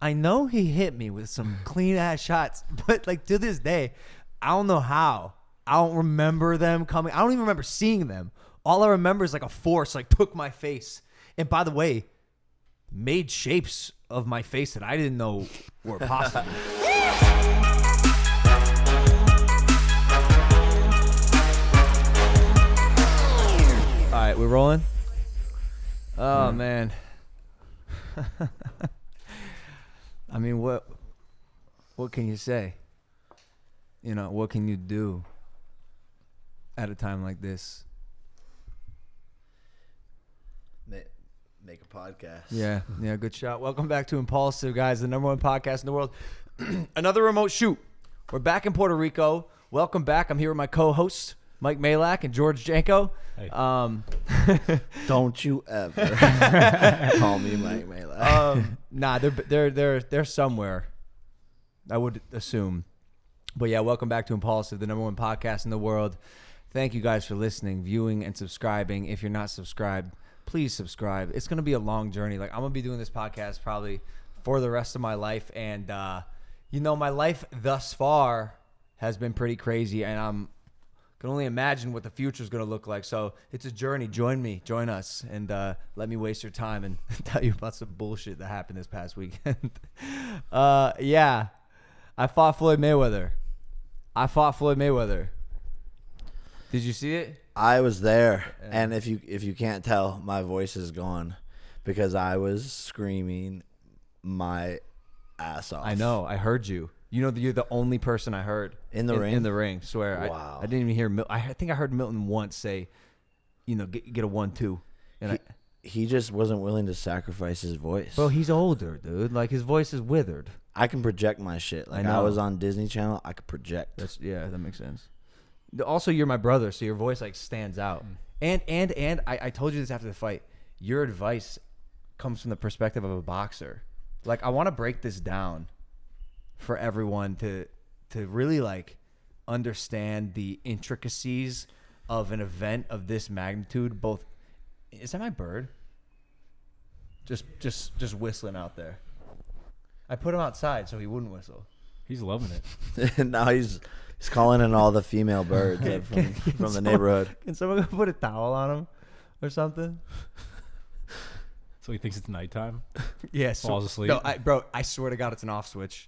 I know he hit me with some clean ass shots, but like to this day, I don't know how. I don't remember them coming. I don't even remember seeing them. All I remember is like a force like took my face. And by the way, made shapes of my face that I didn't know were possible. All right, we're rolling. Oh man. I mean, what can you say? You know, what can you do at a time like this? Make a podcast. Yeah, good shot. Welcome back to Impaulsive, guys, the #1 podcast in the world. Another remote shoot. We're back in Puerto Rico. Welcome back. I'm here with my co-hosts, Mike Malak and George Janko. Hey. Don't you ever call me Mike Malak. Nah, they're somewhere, I would assume. But yeah, welcome back to Impaulsive, the #1 podcast in the world. Thank you guys for listening, viewing, and subscribing. If you're not subscribed, please subscribe. It's going to be a long journey. Like, I'm going to be doing this podcast probably for the rest of my life. And, you know, my life thus far has been pretty crazy. And I'm can only imagine what the future is going to look like. So it's a journey. Join me. Join us. And let me waste your time and tell you about some bullshit that happened this past weekend. Yeah. I fought Floyd Mayweather. Did you see it? I was there, and if you can't tell, my voice is gone because I was screaming my ass off. I know. I heard you. You know, you're the only person I heard in the ring. In the ring, swear. Wow. I didn't even hear. I think I heard Milton once say, you know, get a 1-2, and he just wasn't willing to sacrifice his voice. Bro, he's older, dude. Like, his voice is withered. I can project my shit. Like, I was on Disney Channel, I could project. That makes sense. Also, you're my brother, so your voice like stands out. And I told you this after the fight. Your advice comes from the perspective of a boxer. Like, I want to break this down for everyone to really like understand the intricacies of an event of this magnitude. Both, is that my bird? Just whistling out there. I put him outside so he wouldn't whistle. He's loving it. Now he's calling in all the female birds from the neighborhood. Can someone go put a towel on him or something? So he thinks it's nighttime? Yeah. Falls asleep? No, I swear to God, it's an off switch.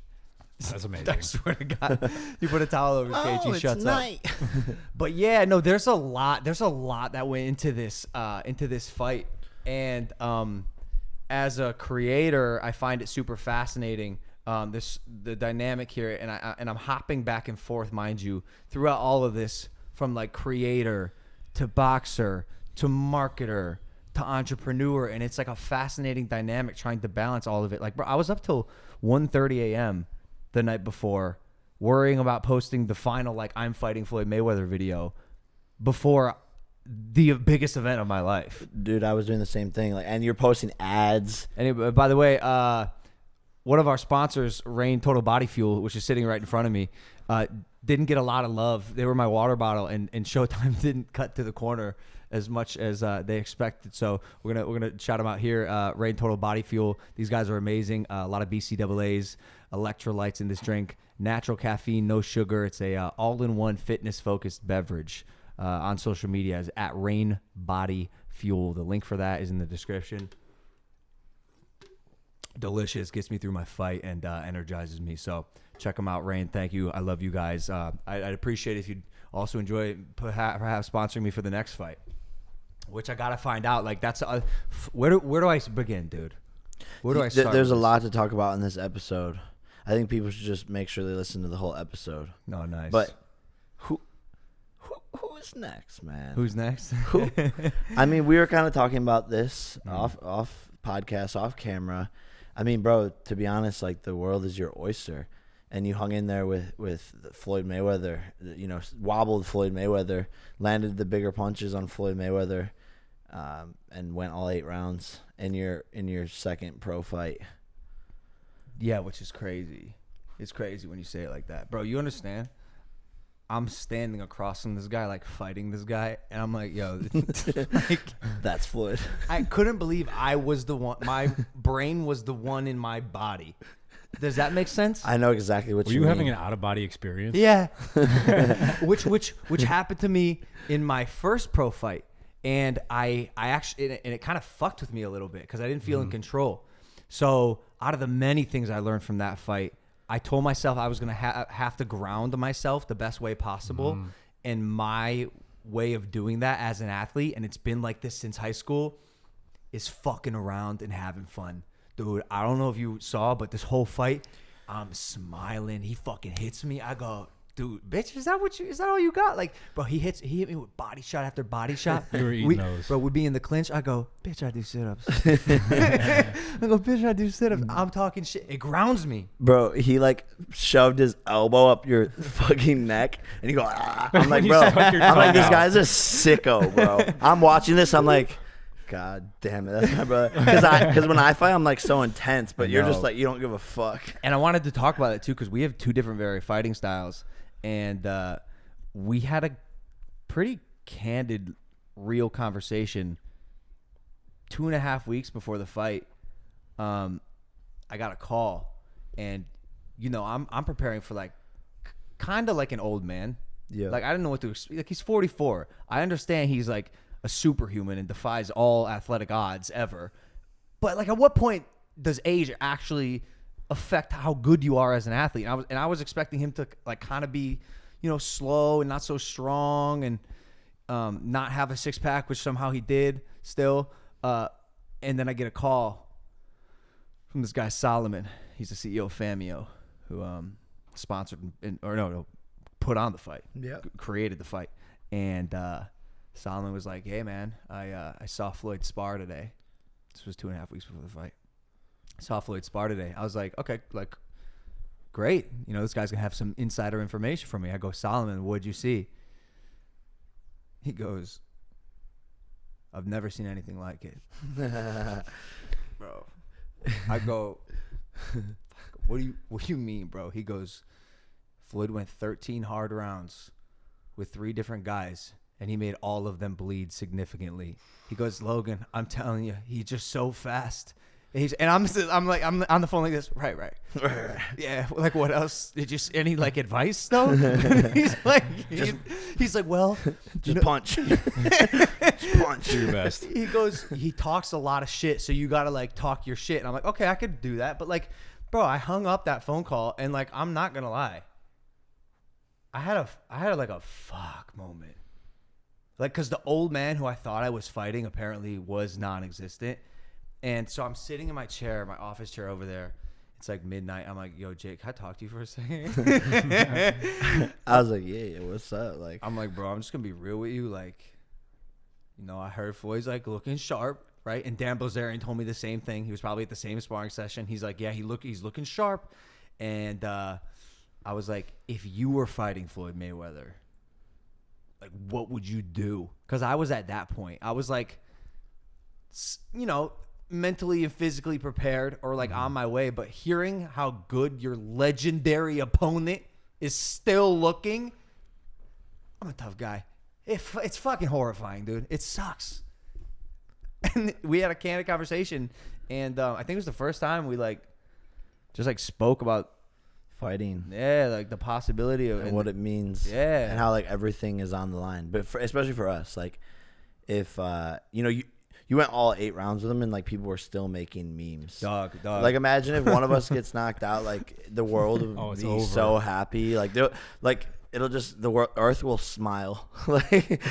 That's amazing. I swear to God. You put a towel over his cage, he shuts night. up. But yeah, no, there's a lot that went into this fight. And as a creator, I find it super fascinating. The dynamic here, and I'm hopping back and forth, mind you, throughout all of this, from like creator to boxer to marketer to entrepreneur, and it's like a fascinating dynamic trying to balance all of it. Like, bro, I was up till 1:30 a.m. the night before, worrying about posting the final like I'm fighting Floyd Mayweather video before the biggest event of my life. Dude, I was doing the same thing. Like, and you're posting ads. And by the way, one of our sponsors, Rain Total Body Fuel, which is sitting right in front of me, didn't get a lot of love. They were my water bottle, and Showtime didn't cut to the corner as much as they expected. So we're gonna shout them out here. Rain Total Body Fuel. These guys are amazing. A lot of BCAAs, electrolytes in this drink. Natural caffeine, no sugar. It's a all-in-one fitness-focused beverage. On social media is at Rain Body Fuel. The link for that is in the description. Delicious, gets me through my fight and energizes me. So check them out, Rain. Thank you. I love you guys. I'd appreciate it if you'd also enjoy perhaps sponsoring me for the next fight, which I gotta find out. Like, that's where do I begin, dude? Where do I start? There's a lot to talk about in this episode. I think people should just make sure they listen to the whole episode. No, nice. But who is next, man? Who's next? Who? I mean, we were kind of talking about this off podcast, off camera. I mean, bro, to be honest, like, the world is your oyster, and you hung in there with Floyd Mayweather. You know, wobbled Floyd Mayweather, landed the bigger punches on Floyd Mayweather, and went all 8 rounds in your second pro fight. Yeah, which is crazy. It's crazy when you say it like that, bro. You understand? I'm standing across from this guy, like fighting this guy, and I'm like, yo, like, that's Floyd. I couldn't believe I was the one. My brain was the one in my body Does that make sense? I know exactly what Were you you mean. having an out of body experience? Yeah. which happened to me in my first pro fight. And I actually, and it kind of fucked with me a little bit because I didn't feel in control. So out of the many things I learned from that fight, I told myself I was going to have to ground myself the best way possible. And my way of doing that as an athlete, and it's been like this since high school, is fucking around and having fun. Dude, I don't know if you saw, but this whole fight, I'm smiling. He fucking hits me. I go, dude, bitch, is that all you got? Like, bro, he hit me with body shot after body shot. You were eating those. Bro, we'd be in the clinch. I go, bitch, I do sit-ups. I go, bitch, I do sit-ups. I'm talking shit. It grounds me. Bro, he like shoved his elbow up your fucking neck, and you go, ah. I'm like, You bro, stuck your I'm like, tongue this out. guy's a sicko, bro. I'm watching this, I'm like, God damn it, that's my brother. Because when I fight, I'm like so intense, but you're just like, you don't give a fuck. And I wanted to talk about it too because we have two different very fighting styles. And we had a pretty candid, real conversation 2.5 weeks before the fight. I got a call, and you know I'm preparing for like kind of like an old man. Yeah. Like I didn't know what to expect. Like he's 44. I understand he's like a superhuman and defies all athletic odds ever. But like, at what point does age actually affect how good you are as an athlete? And I was expecting him to like kind of be, you know, slow and not so strong and not have a six pack, which somehow he did still. And then I get a call from this guy Solomon. He's the CEO of Famio, who sponsored put on the fight. Yeah. Created the fight. And Solomon was like, "Hey man, I saw Floyd spar today." This was 2.5 weeks before the fight. I saw Floyd spar today. I was like, okay, like, great. You know, this guy's gonna have some insider information for me. I go, Solomon, what'd you see? He goes, I've never seen anything like it. Bro. I go, what do you mean, bro? He goes, Floyd went 13 hard rounds with 3 different guys, and he made all of them bleed significantly. He goes, Logan, I'm telling you, he's just so fast. And I'm on the phone like this. Right. Yeah. Like, what else? Any like advice though? he's like, well, just punch. Just punch. Do your best. He goes, he talks a lot of shit, so you gotta like talk your shit. And I'm like, okay, I could do that, but like, bro, I hung up that phone call, and like, I'm not gonna lie, I had like a fuck moment, like, cause the old man who I thought I was fighting apparently was non-existent. And so I'm sitting in my chair, my office chair over there. It's like midnight. I'm like, yo, Jake, can I talk to you for a second? I was like, yeah, what's up? Like, I'm like, bro, I'm just going to be real with you. Like, you know, I heard Floyd's like looking sharp, right? And Dan Bilzerian told me the same thing. He was probably at the same sparring session. He's like, yeah, he's looking sharp. And I was like, if you were fighting Floyd Mayweather, like, what would you do? Because I was at that point. I was like, you know, mentally and physically prepared, or like on my way, but hearing how good your legendary opponent is still looking, I'm a tough guy. It's fucking horrifying, dude. It sucks. And we had a candid conversation, and I think it was the first time we like just like spoke about fighting. Yeah, like the possibility of and what it means. Yeah, and how like everything is on the line. But especially for us, like if you know you went all 8 rounds with him, and like people were still making memes. Dog. Like imagine if one of us gets knocked out, like the world would be so happy. Like it'll just Earth will smile. like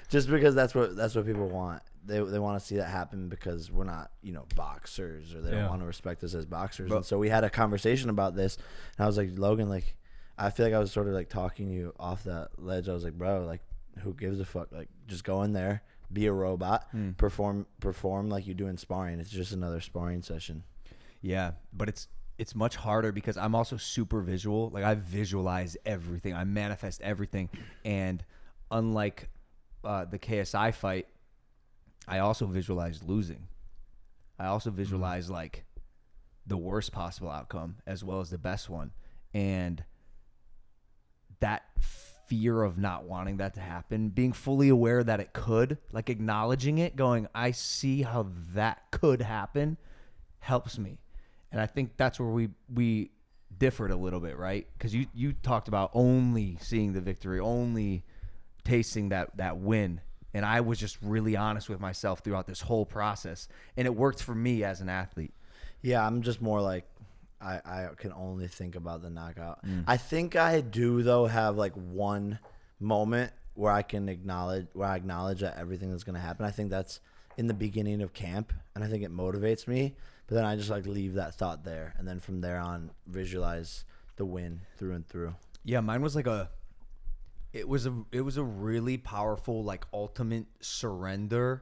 just because that's what people want. They want to see that happen because we're not, you know, boxers, or they don't want to respect us as boxers. And so we had a conversation about this, and I was like, Logan, like I feel like I was sort of like talking you off that ledge. I was like, bro, like who gives a fuck? Like just go in there. Be a robot, perform like you do in sparring. It's just another sparring session. Yeah, but it's much harder because I'm also super visual. Like I visualize everything. I manifest everything. And unlike the KSI fight, I also visualized losing. I also visualized like the worst possible outcome as well as the best one. And that fear of not wanting that to happen, being fully aware that it could, like acknowledging it, going, I see how that could happen, helps me. And I think that's where we differed a little bit, right? Because you talked about only seeing the victory, only tasting that win. And I was just really honest with myself throughout this whole process. And it worked for me as an athlete. Yeah, I'm just more like I can only think about the knockout. I think I do, though, have like one moment where I acknowledge that everything is going to happen. I think that's in the beginning of camp, and I think it motivates me. But then I just like leave that thought there, and then from there on, visualize the win through and through. Yeah, mine was like it was a really powerful like ultimate surrender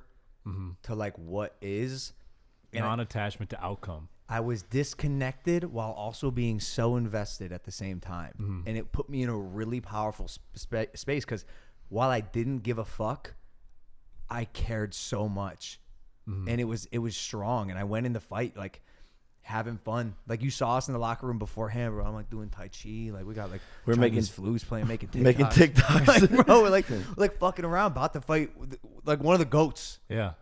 to like what is, and non-attachment to outcome. I was disconnected while also being so invested at the same time, and it put me in a really powerful space because while I didn't give a fuck, I cared so much. And it was strong, and I went in the fight like having fun. Like you saw us in the locker room beforehand, bro. I'm like doing Tai Chi, like we got like we're Chinese flus playing, making TikToks. Making TikToks. Like, bro, we're like fucking around, about to fight like one of the goats. Yeah,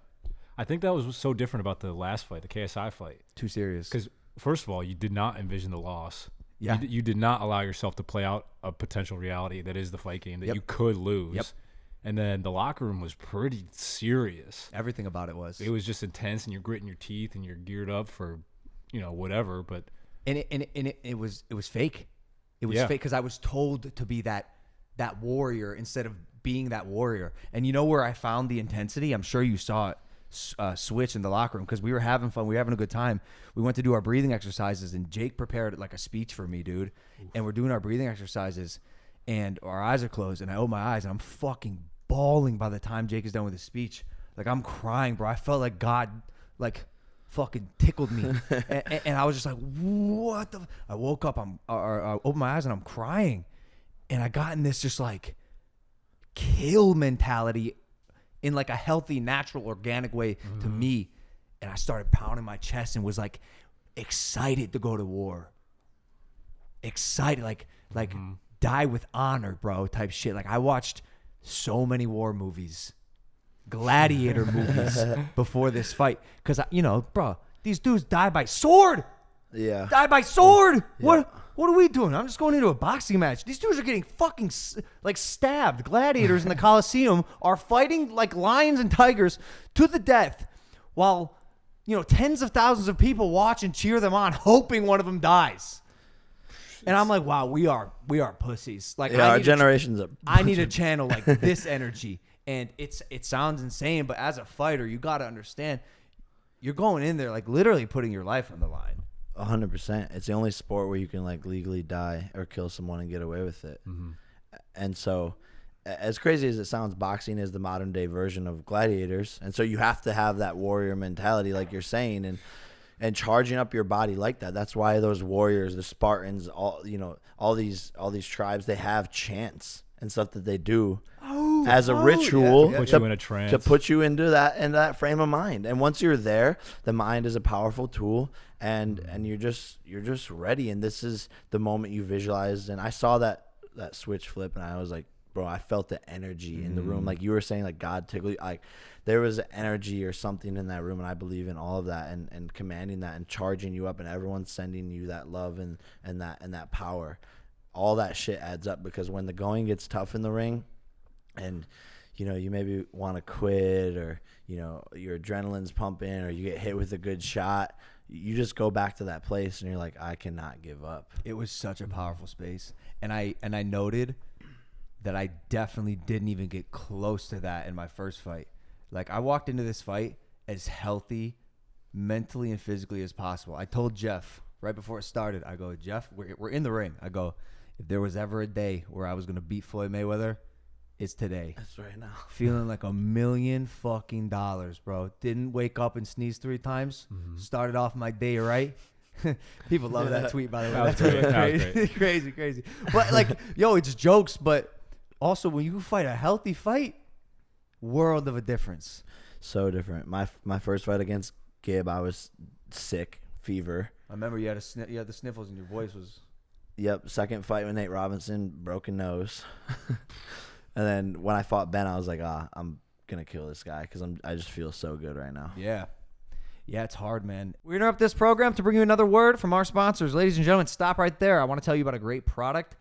I think that was so different about the last fight, the KSI fight. Too serious. Because first of all, you did not envision the loss. Yeah, you did not allow yourself to play out a potential reality that is the fight game that you could lose. Yep. And then the locker room was pretty serious. Everything about it was. It was just intense, and you're gritting your teeth, and you're geared up for, whatever. But it was fake. It was fake because I was told to be that warrior instead of being that warrior. And you know where I found the intensity? I'm sure you saw it switch in the locker room because we were having fun. We were having a good time. We went to do our breathing exercises, and Jake prepared like a speech for me, dude. And we're doing our breathing exercises, and our eyes are closed, and I open my eyes, and I'm fucking bawling by the time Jake is done with his speech. Like I'm crying, bro. I felt like God like fucking tickled me. and I was just like, what the I woke up, I opened my eyes and I'm crying. And I got in this just like kill mentality in like a healthy, natural, organic way to me. And I started pounding my chest and was like excited to go to war. Excited, like die with honor, bro, type shit. Like I watched so many war movies, gladiator movies before this fight. Because, bro, these dudes die by sword. Yeah. Die by sword. Yeah. What are we doing? I'm just going into a boxing match. These dudes are getting fucking like stabbed. Gladiators in the Coliseum are fighting like lions and tigers to the death while, tens of thousands of people watch and cheer them on, hoping one of them dies. And I'm like, wow, we are pussies. Like, yeah, our generation's I need a channel like this energy. And it sounds insane, but as a fighter, you got to understand, you're going in there like literally putting your life on the line. 100%. It's the only sport where you can like legally die or kill someone and get away with it. And so, as crazy as it sounds, boxing is the modern day version of gladiators. And so you have to have that warrior mentality, like you're saying, and charging up your body like that. That's why those warriors, the Spartans, all these tribes, they have chants and stuff that they do as a ritual put you in a trance, to put you into that frame of mind. And once you're there, the mind is a powerful tool, and you're just ready. And this is the moment you visualized. And I saw that switch flip, and I was like, bro, I felt the energy in the room. Like you were saying, like God tickled you. Like there was energy or something in that room, and I believe in all of that and commanding that and charging you up, and everyone's sending you that love and that power. All that shit adds up, because when the going gets tough in the ring and you maybe want to quit, or your adrenaline's pumping, or you get hit with a good shot, you just go back to that place and you're like, I cannot give up. It was such a powerful space. And I noted that I definitely didn't even get close to that in my first fight. Like I walked into this fight as healthy mentally and physically as possible. I told Jeff right before it started, I go, Jeff, we're in the ring. I go, if there was ever a day where I was going to beat Floyd Mayweather, it's today. That's right now. Feeling like $1 million fucking dollars, bro. Didn't wake up and sneeze 3 times. Started off my day right. People love that tweet, by the way. That's crazy, crazy. But like, yo, it's jokes, but also when you fight a healthy fight, world of a difference. So different. My first fight against Gib, I was sick, fever. I remember you had the sniffles and your voice was. Yep. Second fight with Nate Robinson, broken nose. And then when I fought Ben, I was like, I'm gonna kill this guy because I just feel so good right now. Yeah. Yeah, it's hard, man. We interrupt this program to bring you another word from our sponsors. Ladies and gentlemen, stop right there. I want to tell you about a great product.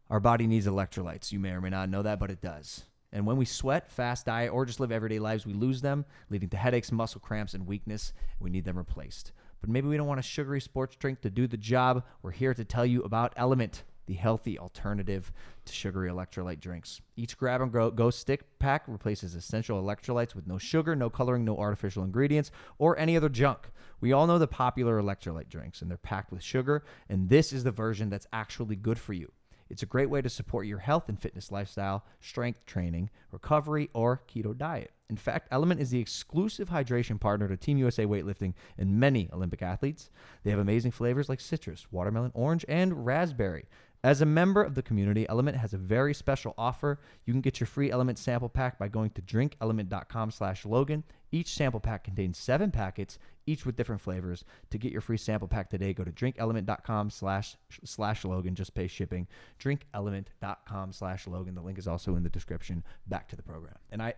Our body needs electrolytes. You may or may not know that, but it does. And when we sweat, fast diet, or just live everyday lives, we lose them, leading to headaches, muscle cramps, and weakness. We need them replaced. But maybe we don't want a sugary sports drink to do the job. We're here to tell you about LMNT, the healthy alternative to sugary electrolyte drinks. Each grab and go stick pack replaces essential electrolytes with no sugar, no coloring, no artificial ingredients, or any other junk. We all know the popular electrolyte drinks, and they're packed with sugar, and this is the version that's actually good for you. It's a great way to support your health and fitness lifestyle, strength training, recovery, or keto diet. In fact, LMNT is the exclusive hydration partner to Team USA weightlifting and many Olympic athletes. They have amazing flavors like citrus, watermelon, orange, and raspberry. As a member of the community, LMNT has a very special offer. You can get your free LMNT sample pack by going to drinkelement.com/Logan. Each sample pack contains 7 packets, each with different flavors. To get your free sample pack today, go to drinkelement.com/Logan. Just pay shipping. Drinkelement.com/Logan. The link is also in the description. Back to the program. And I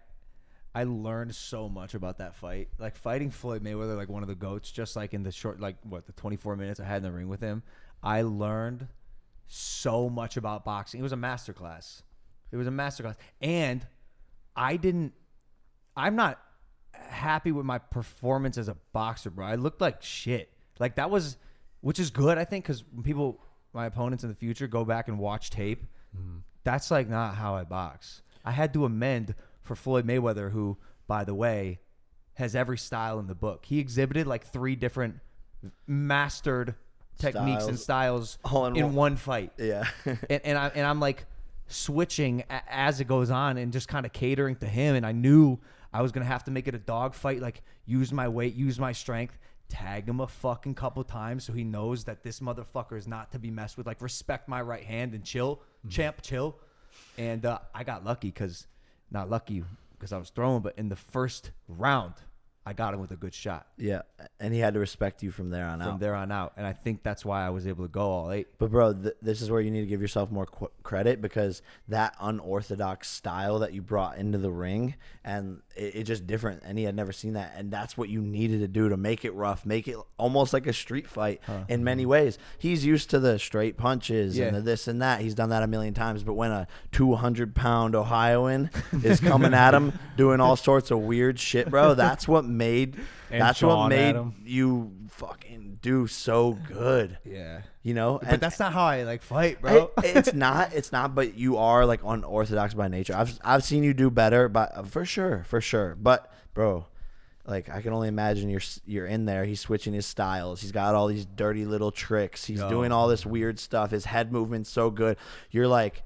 learned so much about that fight. Like fighting Floyd Mayweather, like one of the GOATs, just like in the short, like the 24 minutes I had in the ring with him, I learned so much about boxing. It was a masterclass. And I'm not happy with my performance as a boxer, bro. I looked like shit. Like that was, which is good, I think, because when my opponents in the future go back and watch tape, that's like not how I box. I had to amend for Floyd Mayweather, who, by the way, has every style in the book. He exhibited like 3 different mastered techniques and styles in one fight. Yeah. and I'm like switching as it goes on and just kind of catering to him. And I knew I was going to have to make it a dog fight, like use my weight, use my strength, tag him a fucking couple times so he knows that this motherfucker is not to be messed with. Like respect my right hand and chill, champ, chill. And I got lucky not lucky because I was throwing, but in the first round, I got him with a good shot. Yeah, and he had to respect you from there on out. From there on out, and I think that's why I was able to go all 8. But bro, this is where you need to give yourself more credit, because that unorthodox style that you brought into the ring, and it's just different, and he had never seen that, and that's what you needed to do to make it rough, make it almost like a street fight in many ways. He's used to the straight punches and the this and that. He's done that a million times, but when a 200-pound Ohioan is coming at him doing all sorts of weird shit, bro, that's what made you fucking do so good. Yeah. You know? But that's not how I like fight, bro. It's not, but you are like unorthodox by nature. I've seen you do better, but for sure. But bro, like I can only imagine you're in there. He's switching his styles. He's got all these dirty little tricks. He's doing all this weird stuff. His head movement's so good. You're like,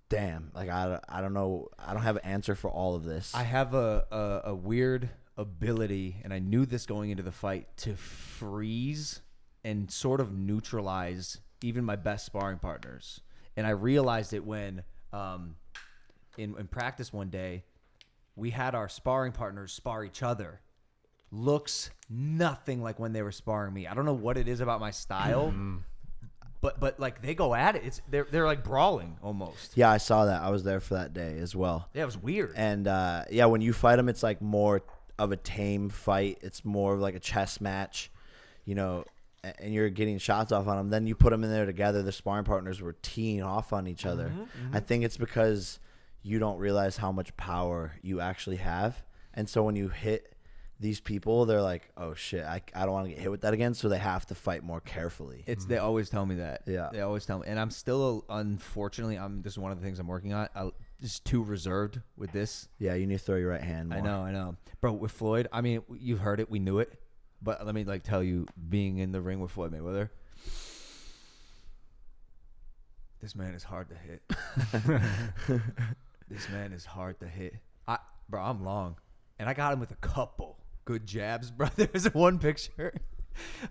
damn, like I don't know. I don't have an answer for all of this. I have a weird ability, and I knew this going into the fight, to freeze and sort of neutralize even my best sparring partners. And I realized it when in practice one day, we had our sparring partners spar each other. Looks nothing like when they were sparring me. I don't know what it is about my style, but like they go at it. They're like brawling almost. Yeah, I saw that. I was there for that day as well. Yeah, it was weird. And yeah, when you fight them, it's like more of a tame fight. It's more of like a chess match, you know, and you're getting shots off on them. Then you put them in there together. The sparring partners were teeing off on each other. I think it's because you don't realize how much power you actually have. And so when you hit these people, they're like, oh shit, I don't want to get hit with that again. So they have to fight more carefully. They always tell me that. Yeah. They always tell me. And I'm still, unfortunately, this is one of the things I'm working on. Just too reserved with this. Yeah, you need to throw your right hand more. I know. Bro, with Floyd, I mean, you've heard it. We knew it. But let me like tell you, being in the ring with Floyd Mayweather, this man is hard to hit. This man is hard to hit. Bro, I'm long. And I got him with a couple good jabs, bro. There's one picture.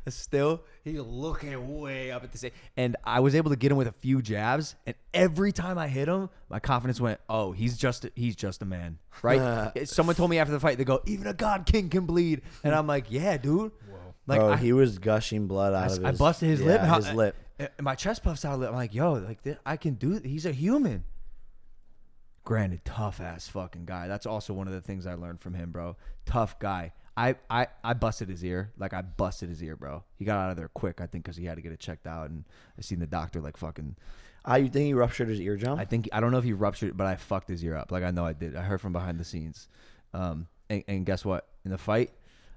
Still, he's looking way up at the same. And I was able to get him with a few jabs. And every time I hit him, my confidence went, oh, he's just a man. Right? Someone told me after the fight, they go, even a God King can bleed. And I'm like, yeah, dude. Whoa. Like, he was gushing blood out of his. I busted his lip. His lip. My chest puffs out a little. I'm like, yo, like I can do it. He's a human. Granted, tough ass fucking guy. That's also one of the things I learned from him, bro. Tough guy. I busted his ear. Like, I busted his ear, bro. He got out of there quick, I think, because he had to get it checked out. And I seen the doctor, like, fucking. You think he ruptured his eardrum? I don't know if he ruptured it, but I fucked his ear up. Like, I know I did. I heard from behind the scenes. And guess what? In the fight,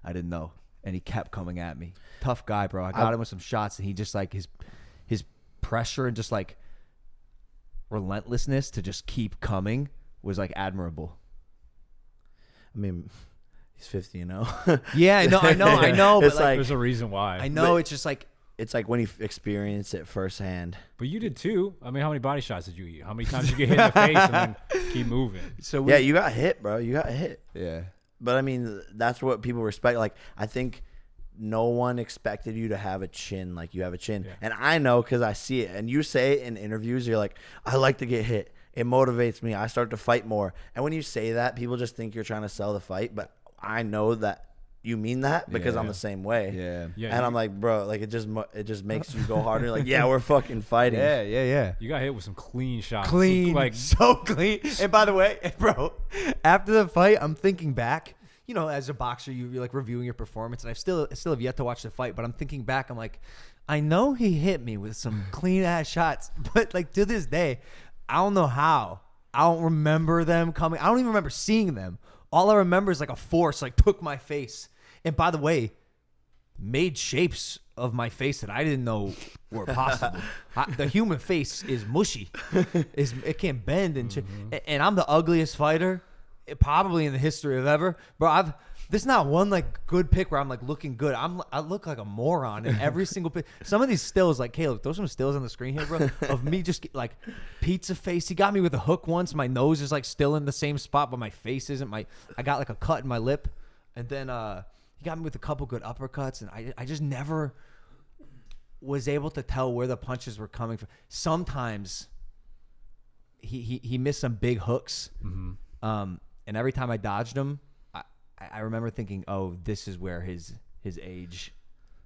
I didn't know. And he kept coming at me. Tough guy, bro. I got him with some shots, and he just, like, his pressure and just, like, relentlessness to just keep coming was, like, admirable. I mean, he's 50, you know? Yeah, I know. But, It's like, There's a reason why. I know. But It's just, like. It's like when you experience it firsthand. But you did too. I mean, how many body shots did you eat? How many times did you get hit in the face and then keep moving? So Yeah, you got hit, bro. You got hit. Yeah. But, I mean, that's what people respect. Like, I think no one expected you to have a chin like you have a chin. Yeah. And I know because I see it. And you say it in interviews. You're like, I like to get hit. It motivates me. I start to fight more. And when you say that, people just think you're trying to sell the fight. But I know that you mean that because I'm the same way. Yeah. And I'm like, bro, like it just makes you go harder. Like, yeah, we're fucking fighting. Yeah. You got hit with some clean shots. Clean, Like, so clean. And by the way, bro, after the fight, I'm thinking back. You know, as a boxer, you're like reviewing your performance, and I still have yet to watch the fight. But I'm thinking back, I'm like, I know he hit me with some clean ass shots, but like to this day, I don't know how. I don't remember them coming. I don't even remember seeing them. All I remember is like a force like took my face. And by the way, made shapes of my face that I didn't know were possible. The human face is mushy. It can't bend. And I'm the ugliest fighter probably in the history of ever. Bro, there's not one like good pick where I'm like looking good. I look like a moron in every single pick. Some of these stills, like Caleb, throw some stills on the screen here, bro, of me just like pizza face. He got me with a hook once. My nose is like still in the same spot, but my face isn't. I got like a cut in my lip. And then he got me with a couple good uppercuts, and I just never was able to tell where the punches were coming from. Sometimes he missed some big hooks, and every time I dodged him, I remember thinking, oh, this is where his age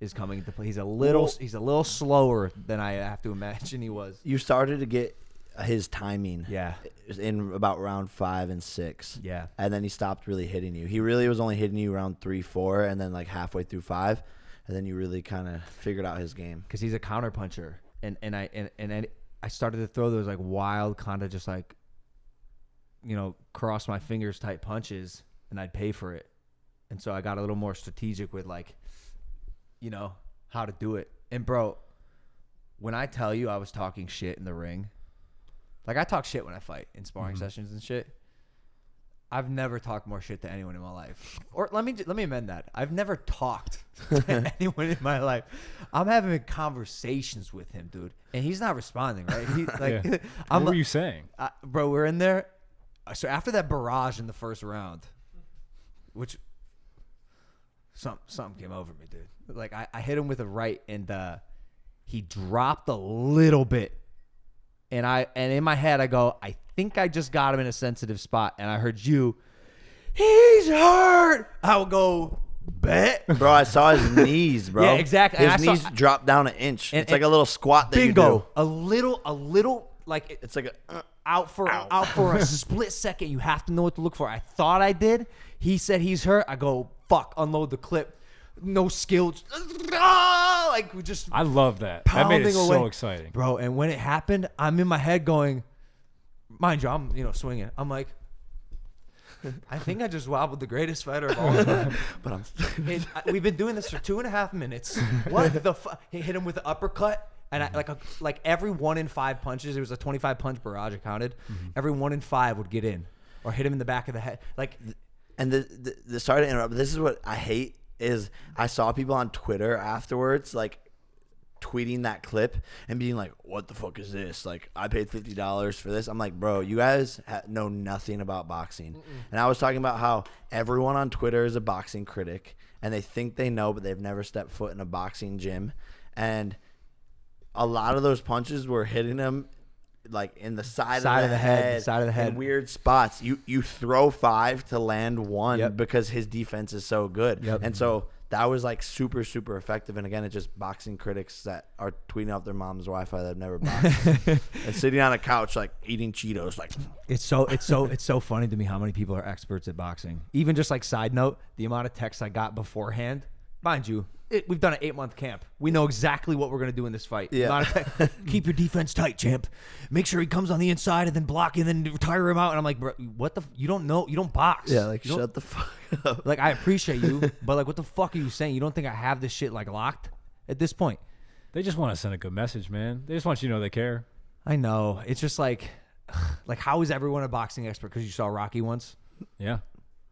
is coming into play. He's a little slower than I have to imagine he was. You started to get his timing. Yeah. In about round 5 and 6. Yeah. And then he stopped really hitting you. He really was only hitting you round 3, 4, and then like halfway through 5, and then you really kind of figured out his game. Because he's a counter puncher, and I started to throw those like wild kind of just like, you know, cross my fingers type punches, and I'd pay for it. And so I got a little more strategic with like, you know, how to do it. And bro, when I tell you I was talking shit in the ring, like I talk shit when I fight in sparring sessions and shit. I've never talked more shit to anyone in my life. Or let me amend that. I've never talked to anyone in my life. I'm having conversations with him, dude, and he's not responding, right? He, like, yeah. What were you saying? Bro, we're in there. So after that barrage in the first round, which something came over me, dude. Like I hit him with a right, and he dropped a little bit. And in my head, I go, I think I just got him in a sensitive spot. And I heard you, he's hurt. I will go, bet. Bro, I saw his knees, bro. Yeah, exactly. His knees dropped down an inch. It's like a little squat that bingo, you do. a little, like it's like out for a split second. You have to know what to look for. I thought I did. He said he's hurt. I go, fuck, unload the clip. No skill. Like we just. I love that. That made it so exciting, bro. And when it happened, I'm in my head going, mind you, I'm swinging. I'm like, I think I just wobbled the greatest fighter of all time. But we've been doing this for 2.5 minutes. What the fuck? He hit him with the uppercut, and I, like every 1 in 5 punches. It was a 25 punch barrage. I counted. Every 1 in 5 would get in, or hit him in the back of the head. Like, and the sorry to interrupt. But this is what I hate. Is I saw people on Twitter afterwards, like, tweeting that clip and being like, what the fuck is this? Like, I paid $50 for this. I'm like, bro, you guys know nothing about boxing. And I was talking about how everyone on Twitter is a boxing critic, and they think they know, but they've never stepped foot in a boxing gym. And a lot of those punches were hitting them like in the side of the head, in weird spots. You throw 5 to land 1 because his defense is so good. And so that was like super, super effective. And again, it's just boxing critics that are tweeting out their mom's Wi-Fi that have never boxed and sitting on a couch like eating Cheetos. Like It's so funny to me how many people are experts at boxing. Even just like side note, the amount of texts I got beforehand, mind you, we've done an 8-month camp. We know exactly what we're gonna do in this fight. Yeah. Keep your defense tight, champ. Make sure he comes on the inside and then block and then tire him out. And I'm like, bro, what the? You don't know? You don't box. yeah, like You don't- shut the fuck up. Like I appreciate you, but like, what the fuck are you saying? You don't think I have this shit like locked at this point? They just want to send a good message, man. They just want you to know they care. I know. It's just like how is everyone a boxing expert? Because you saw Rocky once. Yeah.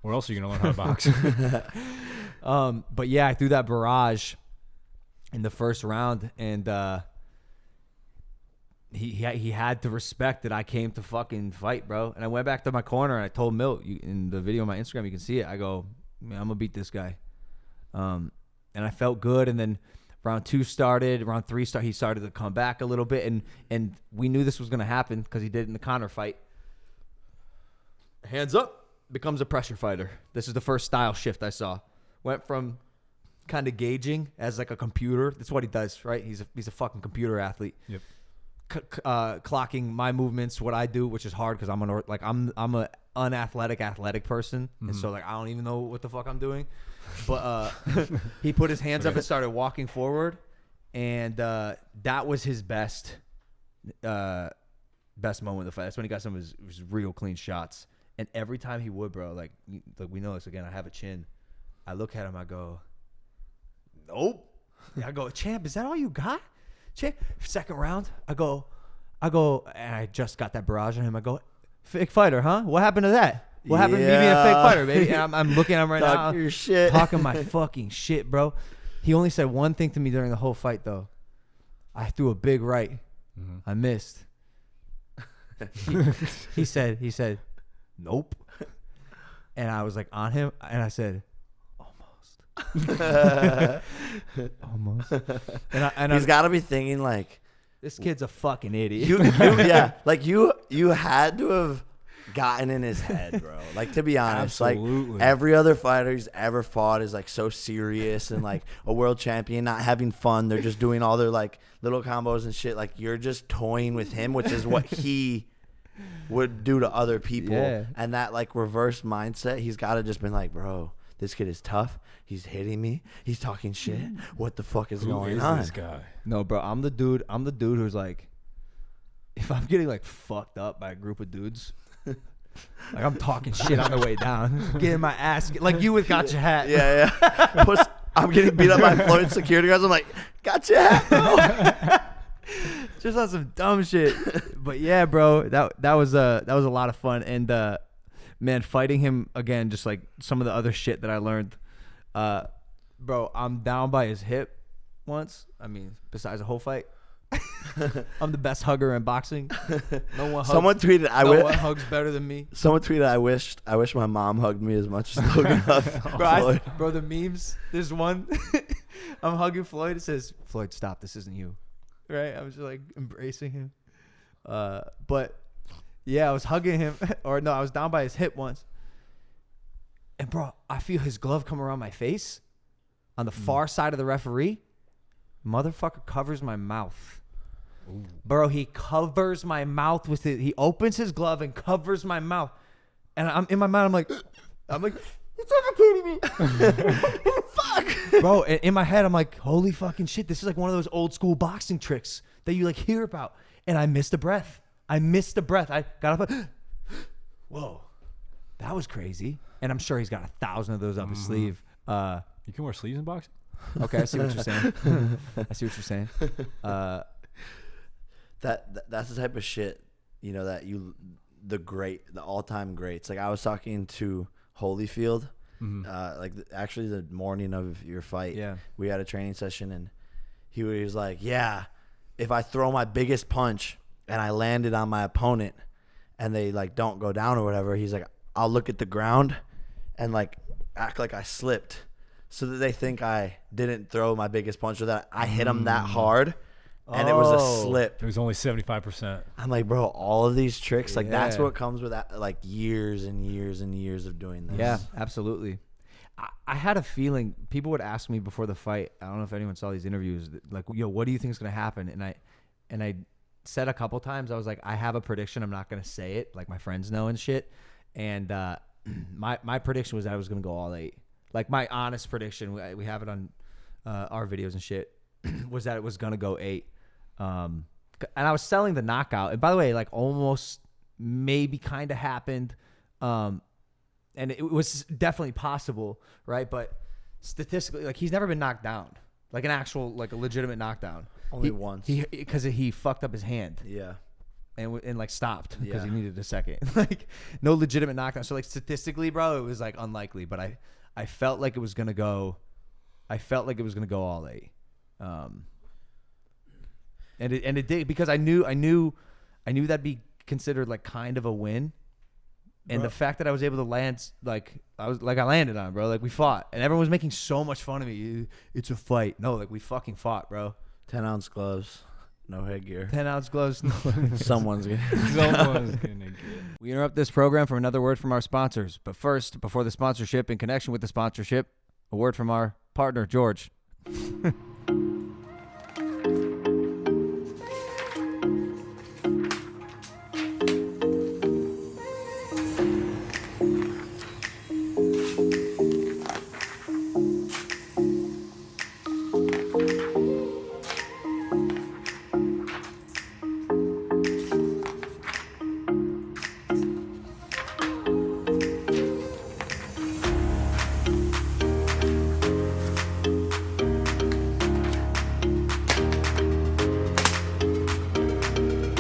Where else are you gonna learn how to box? But yeah, I threw that barrage in the first round, and he had to respect that I came to fucking fight, bro. And I went back to my corner and I told Milt, in the video on my Instagram, you can see it. I go, man, I'm gonna beat this guy. And I felt good. And then round 2 started, round 3 started. He started to come back a little bit, and we knew this was gonna happen because he did it in the Conor fight. Hands up, becomes a pressure fighter. This is the first style shift I saw. Went from kind of gauging as like a computer. That's what he does, right? He's a fucking computer athlete. Yep. Clocking my movements, what I do, which is hard because I'm a unathletic athletic person, and so like I don't even know what the fuck I'm doing. But he put his hands up and started walking forward, and that was his best moment of the fight. That's when he got some of his real clean shots. And every time he would, bro, like we know this again. I have a chin. I look at him. I go, nope. I go, champ, is that all you got? Champ. Second round, I go, and I just got that barrage on him. I go, fake fighter, huh? What happened to that? What happened to me being a fake fighter, baby? And I'm looking at him right now. Talk your shit. Talking my fucking shit, bro. He only said one thing to me during the whole fight, though. I threw a big right. Mm-hmm. I missed. He said, nope. And I was like on him, and I said, almost. And He's got to be thinking like, this kid's a fucking idiot. yeah, like you had to have gotten in his head, bro. Like, to be honest, Absolutely. like every other fighter he's ever fought is like so serious and like a world champion, not having fun. They're just doing all their like little combos and shit. Like, you're just toying with him, which is what he would do to other people. Yeah. And that like reverse mindset, he's got to just been like, bro, this kid is tough. He's hitting me. He's talking shit. What the fuck is going on? This guy? No, bro, I'm the dude who's like, if I'm getting like fucked up by a group of dudes, like I'm talking shit on the way down, getting my ass like you with Gotcha Hat. Yeah. Plus, I'm getting beat up by Floyd security guards. I'm like, Gotcha Hat, bro. Just on some dumb shit. But yeah, bro, that was a lot of fun. And man, fighting him again, just like some of the other shit that I learned. Bro, I'm down by his hip once. I mean, besides the whole fight. I'm the best hugger in boxing. No one hugs. Someone tweeted, No one hugs better than me. Someone tweeted, I wish my mom hugged me as much as Logan hugged Bro, the memes. There's one. I'm hugging Floyd. It says, Floyd, stop. This isn't you. Right? I was just like embracing him. But yeah, I was hugging him. Or no, I was down by his hip once. And bro, I feel his glove come around my face on the far side of the referee. Motherfucker covers my mouth. Ooh. Bro, he covers my mouth with it. He opens his glove and covers my mouth. And I'm in my mind, I'm like, it's suffocating me. Fuck. Bro, in my head, I'm like, holy fucking shit. This is like one of those old school boxing tricks that you like hear about. And I missed a breath. I got up. Whoa. That was crazy. And I'm sure he's got 1,000 of those up his sleeve. You can wear sleeves in boxing? Okay, I see what you're saying. That's the type of shit, you know, that the all-time greats. Like, I was talking to Holyfield, actually the morning of your fight. Yeah. We had a training session, and he was like, yeah, if I throw my biggest punch and I land it on my opponent and they like don't go down or whatever, he's like, I'll look at the ground and like act like I slipped so that they think I didn't throw my biggest punch or that I hit him that hard and it was a slip. It was only 75%. I'm like, bro, all of these tricks, like that's Yeah. what comes with that, like years and years and years of doing this. Yeah, absolutely. I had a feeling people would ask me before the fight. I don't know if anyone saw these interviews. Like, yo, what do you think is going to happen? And I said a couple times, I was like, I have a prediction. I'm not going to say it. Like my friends know and shit. And my prediction was that I was going to go all 8. Like my honest prediction, we have it on our videos and shit, was that it was going to go 8. And I was selling the knockout. And by the way, like almost maybe kind of happened. And it was definitely possible, right? But statistically, like he's never been knocked down, like an actual, like a legitimate knockdown. Only once. Because he fucked up his hand. Yeah. And like stopped because Yeah. he needed a second. Like no legitimate knockdown. So like statistically, bro, it was like unlikely. But I felt like it was gonna go. I felt like it was gonna go all 8. And it did, because I knew that'd be considered like kind of a win. And Bro. the fact that I was able to land, I landed on, bro. Like we fought, and everyone was making so much fun of me. It's a fight. No, like we fucking fought, bro. 10-ounce gloves, no headgear. 10-ounce gloves. No. Someone's gonna. Someone's gonna get. We interrupt this program for another word from our sponsors. But first, before the sponsorship, in connection with the sponsorship, a word from our partner, George.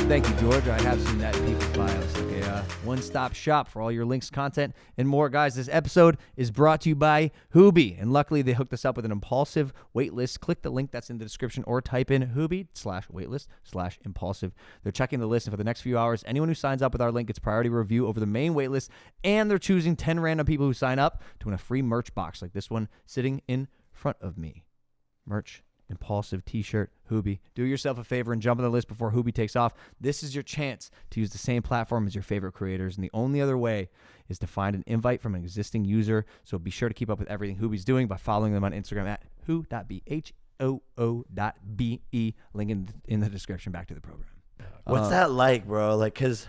Thank you, George. I have seen that in people's bios. Like a one-stop shop for all your links, content, and more. Guys, this episode is brought to you by Hoobie. And luckily, they hooked us up with an Impaulsive waitlist. Click the link that's in the description or type in Hoobie/waitlist/Impaulsive. They're checking the list, and for the next few hours, anyone who signs up with our link gets priority review over the main waitlist, and they're choosing 10 random people who sign up to win a free merch box like this one sitting in front of me. Merch. Impaulsive t-shirt, Hoobie. Do yourself a favor and jump on the list before Hoobie takes off. This is your chance to use the same platform as your favorite creators, and the only other way is to find an invite from an existing user. So be sure to keep up with everything Hoobie's doing by following them on Instagram at who.bhoo.be. Link in the description. Back to the program. What's that like, bro? Like, cause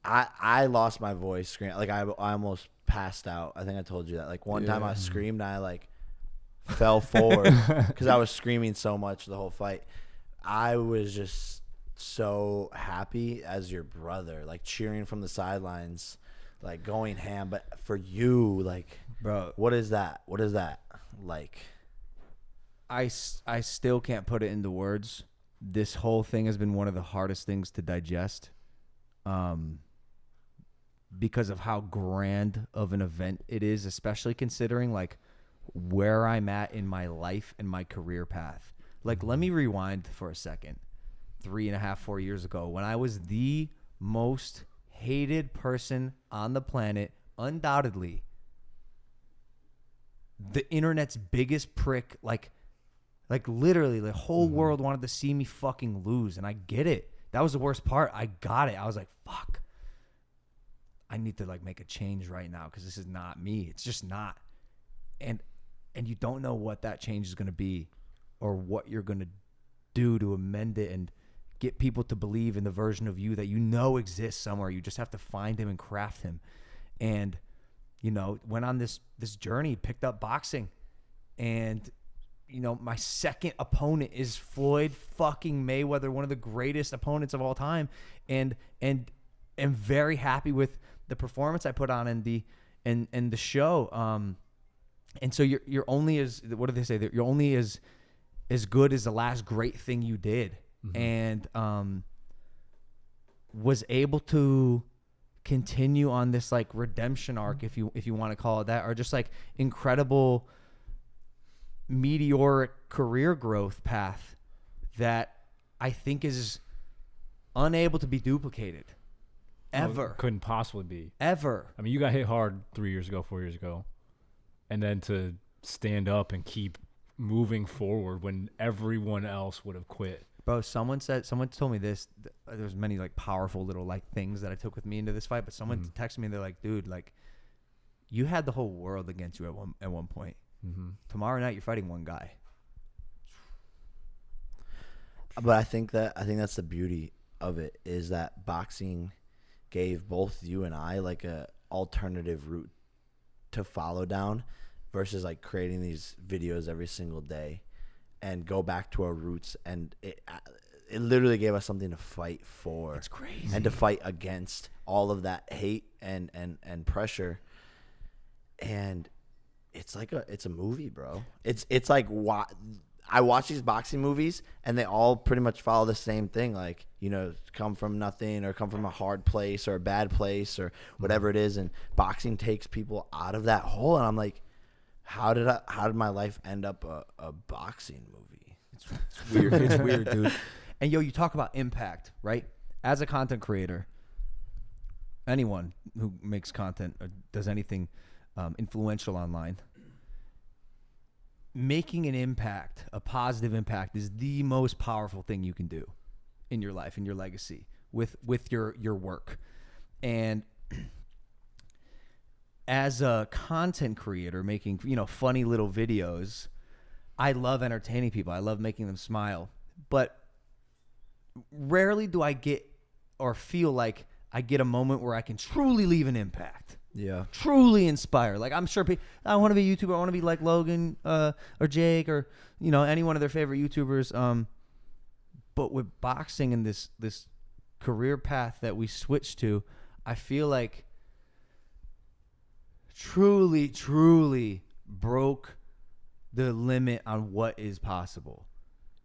I lost my voice screaming. Like I almost passed out. I think I told you that. Like one time I screamed, and I like fell forward because I was screaming so much the whole fight. I was just so happy as your brother, like cheering from the sidelines, like going ham. But for you, like, Bro, what is that? What is that like? I still can't put it into words. This whole thing has been one of the hardest things to digest, because of how grand of an event it is, especially considering like where I'm at in my life and my career path. Like, let me rewind for a second. 3.5, 4 years ago, when I was the most hated person on the planet, undoubtedly, the internet's biggest prick, like literally the whole world wanted to see me fucking lose, and I get it. That was the worst part. I got it. I was like, fuck, I need to like make a change right now because this is not me. It's just not. And you don't know what that change is going to be or what you're going to do to amend it and get people to believe in the version of you that you know exists somewhere. You just have to find him and craft him. And, you know, went on this journey, picked up boxing. And, you know, my second opponent is Floyd fucking Mayweather, one of the greatest opponents of all time. And am very happy with the performance I put on in the show. And so you're only as, what do they say? You're only as good as the last great thing you did. And was able to continue on this like redemption arc, if you want to call it that, or just like incredible meteoric career growth path that I think is unable to be duplicated ever. Well, couldn't possibly be. Ever. I mean, you got hit hard 3 years ago, 4 years ago. And then to stand up and keep moving forward when everyone else would have quit. Bro, someone told me this. There's many like powerful little like things that I took with me into this fight, but someone texted me and they're like, dude, like you had the whole world against you at one point. Mm-hmm. Tomorrow night, you're fighting one guy. But I think that's the beauty of it, is that boxing gave both you and I like a alternative route to follow down versus like creating these videos every single day and go back to our roots. And it literally gave us something to fight for. It's crazy. And to fight against all of that hate and pressure. And it's like it's a movie, bro. It's like I watch these boxing movies and they all pretty much follow the same thing. Like, you know, come from nothing or come from a hard place or a bad place or whatever it is. And boxing takes people out of that hole. And I'm like, how did my life end up a boxing movie? It's weird. It's weird, dude. And yo, you talk about impact, right? As a content creator, anyone who makes content or does anything influential online, making an impact, a positive impact, is the most powerful thing you can do in your life, in your legacy, with your work. And as a content creator making, you know, funny little videos, I love entertaining people. I love making them smile. But rarely do I get or feel like I get a moment where I can truly leave an impact. Yeah. Truly inspire. Like, I'm sure I want to be a YouTuber. I want to be like Logan or Jake or, you know, any one of their favorite YouTubers. But with boxing and this career path that we switched to, I feel like truly broke the limit on what is possible.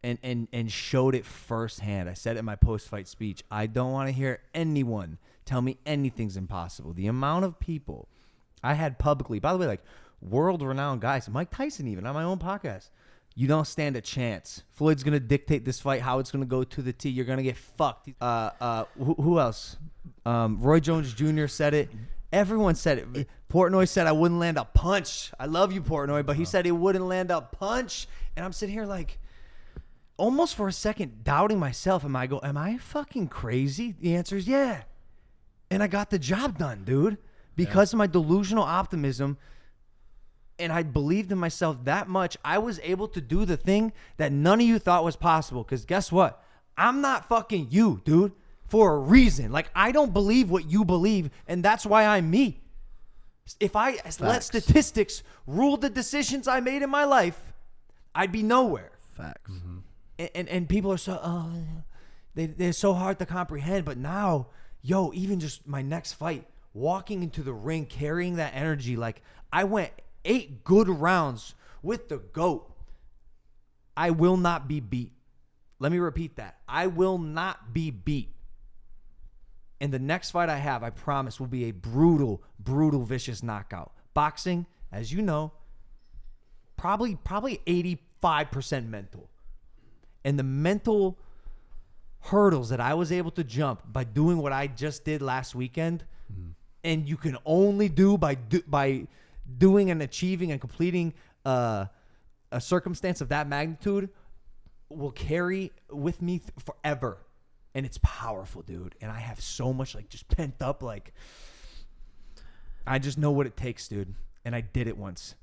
And showed it firsthand. I said it in my post-fight speech. I don't want to hear anyone tell me anything's impossible. The amount of people I had publicly, by the way, like world-renowned guys, Mike Tyson even, on my own podcast, you don't stand a chance. Floyd's going to dictate this fight, how it's going to go to the T. You're going to get fucked. Who else? Roy Jones Jr. said it. Everyone said it. Portnoy said I wouldn't land a punch. I love you, Portnoy, but he said he wouldn't land a punch. And I'm sitting here like, almost for a second, doubting myself. Am I fucking crazy? The answer is yeah. And I got the job done, dude, because of my delusional optimism. And I believed in myself that much. I was able to do the thing that none of you thought was possible. Because guess what? I'm not fucking you, dude, for a reason. Like, I don't believe what you believe, and that's why I'm me. If I let statistics rule the decisions I made in my life, I'd be nowhere. Facts. Mm-hmm. And people are so they're so hard to comprehend. But now, yo, even just my next fight, walking into the ring, carrying that energy, like I went 8 good rounds with the GOAT. I will not be beat. Let me repeat that. I will not be beat. And the next fight I have, I promise, will be a brutal, vicious knockout. Boxing, as you know, probably 85% mental. And the mental hurdles that I was able to jump by doing what I just did last weekend, and you can only do by doing and achieving and completing a circumstance of that magnitude, will carry with me forever. And it's powerful, dude. And I have so much like just pent up, like I just know what it takes, dude. And I did it once.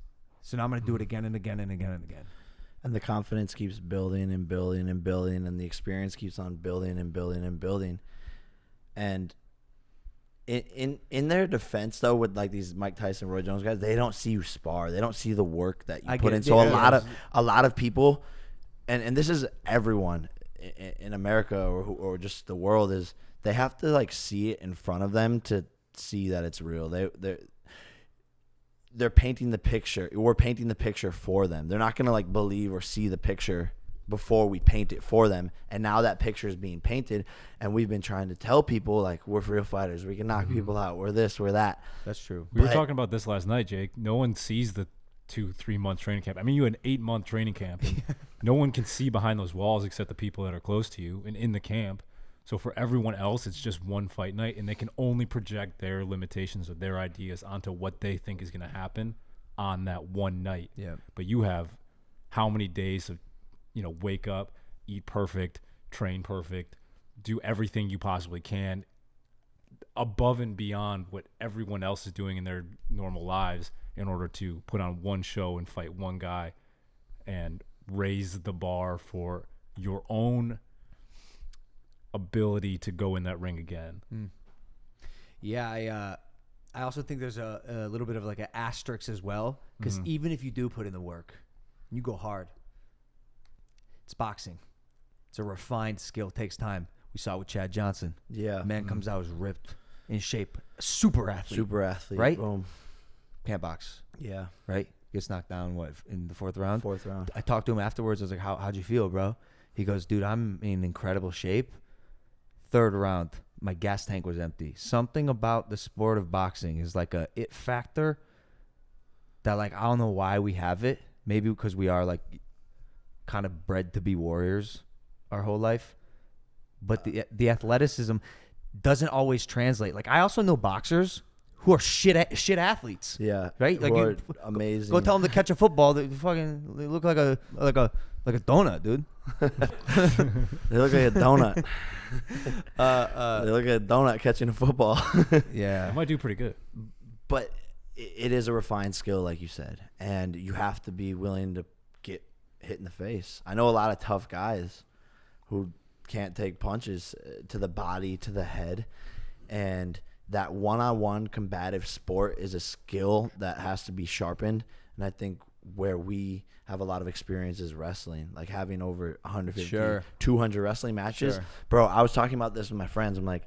So now I'm going to do it again and again and again and again. And the confidence keeps building and building and building, and the experience keeps on building and building and building. And in their defense, though, with like these Mike Tyson, Roy Jones guys, they don't see you spar. They don't see the work that you put in. So a lot of people, and this is everyone in America or just the world, is they have to like see it in front of them to see that it's real. They're painting the picture. We're painting the picture for them. They're not going to like believe or see the picture before we paint it for them. And now that picture is being painted, and we've been trying to tell people like we're real fighters. We can knock people out. We're this, we're that. That's true. We were talking about this last night, Jake. No one sees the 2-3 month training camp. I mean, you had an 8-month training camp. And no one can see behind those walls except the people that are close to you and in the camp. So for everyone else, it's just one fight night, and they can only project their limitations or their ideas onto what they think is going to happen on that one night. Yeah. But you have how many days of, wake up, eat perfect, train perfect, do everything you possibly can. above and beyond what everyone else is doing in their normal lives in order to put on one show and fight one guy and raise the bar for your own ability to go in that ring again. Yeah, I also think there's a little bit of like an asterisk as well, because even if you do put in the work, you go hard. It's boxing. It's a refined skill. It takes time. We saw it with Chad Johnson. Yeah. Man comes out as ripped, in shape, super athlete. Super athlete. Right? Boom. Can't box. Yeah. Right? Gets knocked down, in the fourth round? Fourth round. I talked to him afterwards. I was like, how'd you feel, bro? He goes, dude, I'm in incredible shape. Third round, my gas tank was empty. Something about the sport of boxing is like a it factor that, like, I don't know why we have it. Maybe because we are, like, kind of bred to be warriors our whole life. But the athleticism doesn't always translate. Like, I also know boxers who are shit athletes. Yeah. Right? Like, amazing. Go tell them to catch a football. They look like a donut, dude. They look like a donut. They look like a donut catching a football. Yeah. I might do pretty good. But it is a refined skill, like you said, and you have to be willing to get hit in the face. I know a lot of tough guys who can't take punches to the body, to the head, and that one-on-one combative sport is a skill that has to be sharpened. And I think where we have a lot of experience is wrestling, like having over 150, 200 wrestling matches. Sure. Bro, I was talking about this with my friends. I'm like,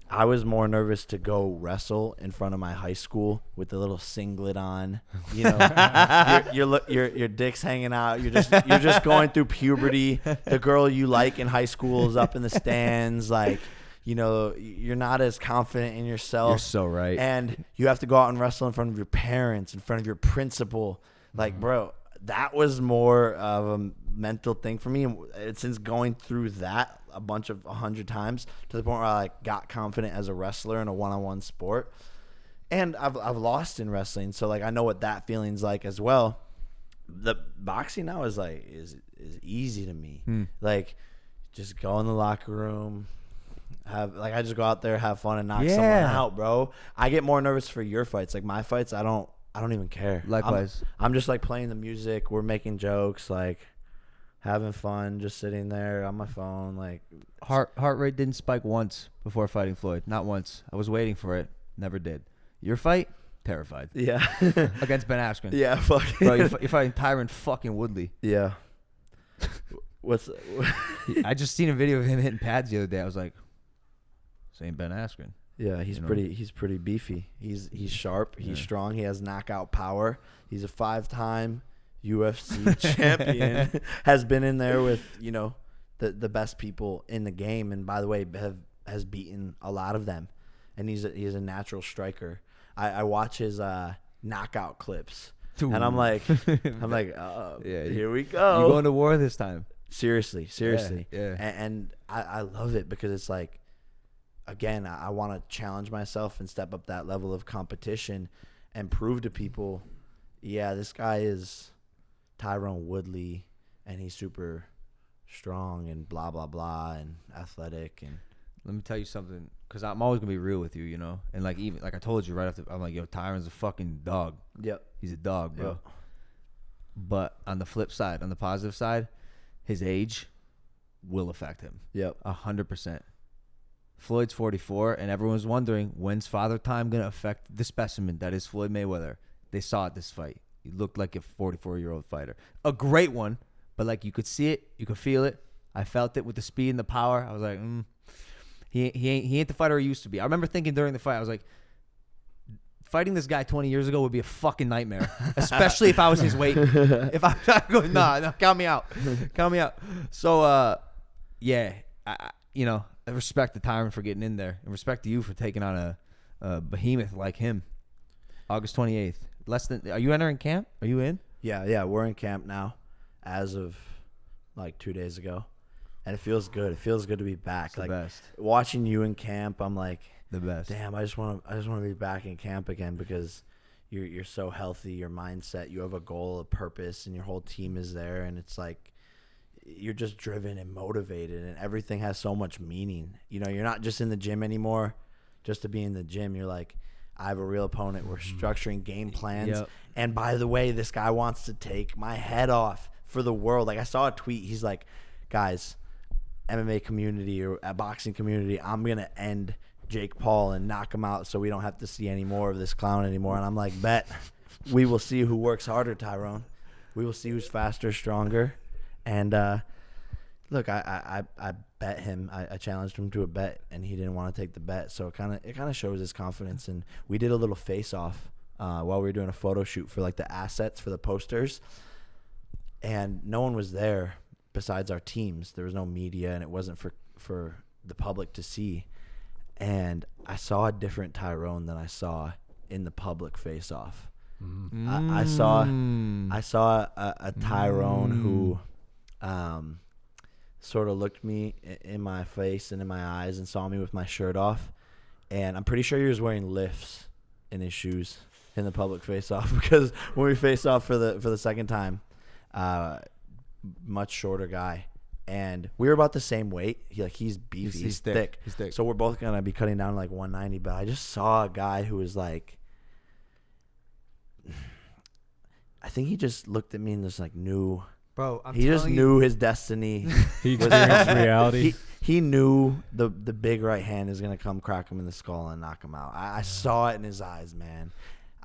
I was more nervous to go wrestle in front of my high school with the little singlet on, you know, your dick's hanging out. You're just going through puberty. The girl you like in high school is up in the stands. Like, you know, you're not as confident in yourself. You're so right. And you have to go out and wrestle in front of your parents, in front of your principal. Like, bro, that was more of a mental thing for me. And since going through that a bunch of 100 times to the point where I like got confident as a wrestler in a one-on-one sport, and I've lost in wrestling, so like I know what that feeling's like as well. The boxing now is like is easy to me. Like, just go in the locker room, I just go out there, have fun, and knock someone out, bro. I get more nervous for your fights. Like my fights, I don't even care. Likewise. I'm just like playing the music. We're making jokes, like having fun, just sitting there on my phone. Like Heart rate didn't spike once before fighting Floyd. Not once. I was waiting for it. Never did. Your fight? Terrified. Yeah. Against Ben Askren. Yeah, fucking. Bro, you're fighting Tyron fucking Woodley. Yeah. I just seen a video of him hitting pads the other day. I was like, same Ben Askren. Yeah, he's pretty beefy. He's sharp. He's strong. He has knockout power. He's a 5-time UFC champion. Has been in there with, you know, the best people in the game, and by the way, has beaten a lot of them. And he's a natural striker. I watch his knockout clips, and I'm like, here we go. You're going to war this time. Seriously. Yeah. And I love it because it's like, again, I want to challenge myself and step up that level of competition and prove to people, yeah, this guy is Tyron Woodley, and he's super strong and blah, blah, blah, and athletic. And let me tell you something, because I'm always going to be real with you, you know? And like I told you right after, I'm like, yo, Tyron's a fucking dog. Yep. He's a dog, bro. Yep. But on the flip side, on the positive side, his age will affect him. Yep. 100%. Floyd's 44, and everyone's wondering, when's Father Time going to affect the specimen that is Floyd Mayweather? They saw it this fight. He looked like a 44-year-old fighter. A great one, but like you could see it, you could feel it. I felt it with the speed and the power. I was like, he ain't the fighter he used to be. I remember thinking during the fight, I was like, fighting this guy 20 years ago would be a fucking nightmare, especially if I was his weight. If I go, no, count me out. So, yeah, I respect the Tyron for getting in there, and respect to you for taking on a behemoth like him. August 28th. Are you entering camp? Are you in? Yeah, we're in camp now, as of like 2 days ago, and it feels good. It feels good to be back. It's the like best. Watching you in camp, I'm like, the best. Damn, I just want to be back in camp again because you're so healthy. Your mindset, you have a goal, a purpose, and your whole team is there, and it's like you're just driven and motivated, and everything has so much meaning. You know, you're not just in the gym anymore. just to be in the gym. You're like, I have a real opponent. We're structuring game plans. Yep. And by the way, this guy wants to take my head off for the world. Like, I saw a tweet. He's like, guys, MMA community or a boxing community, I'm going to end Jake Paul and knock him out so we don't have to see any more of this clown anymore. And I'm like, bet. We will see who works harder, Tyron. We will see who's faster, stronger. And look, I bet him. I challenged him to a bet, and he didn't want to take the bet. So it kind of shows his confidence. And we did a little face-off while we were doing a photo shoot for like the assets for the posters. And no one was there besides our teams. There was no media, and it wasn't for the public to see. And I saw a different Tyron than I saw in the public face-off. I saw a Tyron who sort of looked me in my face and in my eyes and saw me with my shirt off, and I'm pretty sure he was wearing lifts in his shoes in the public face-off, because when we faced off for the second time, much shorter guy, and we were about the same weight. He's beefy, he's thick. He's thick. So we're both gonna be cutting down to like 190. But I just saw a guy who was like, I think he just looked at me and just like knew. Bro, he just knew his destiny. He experienced reality. He knew the big right hand is gonna come crack him in the skull and knock him out. I saw it in his eyes, man.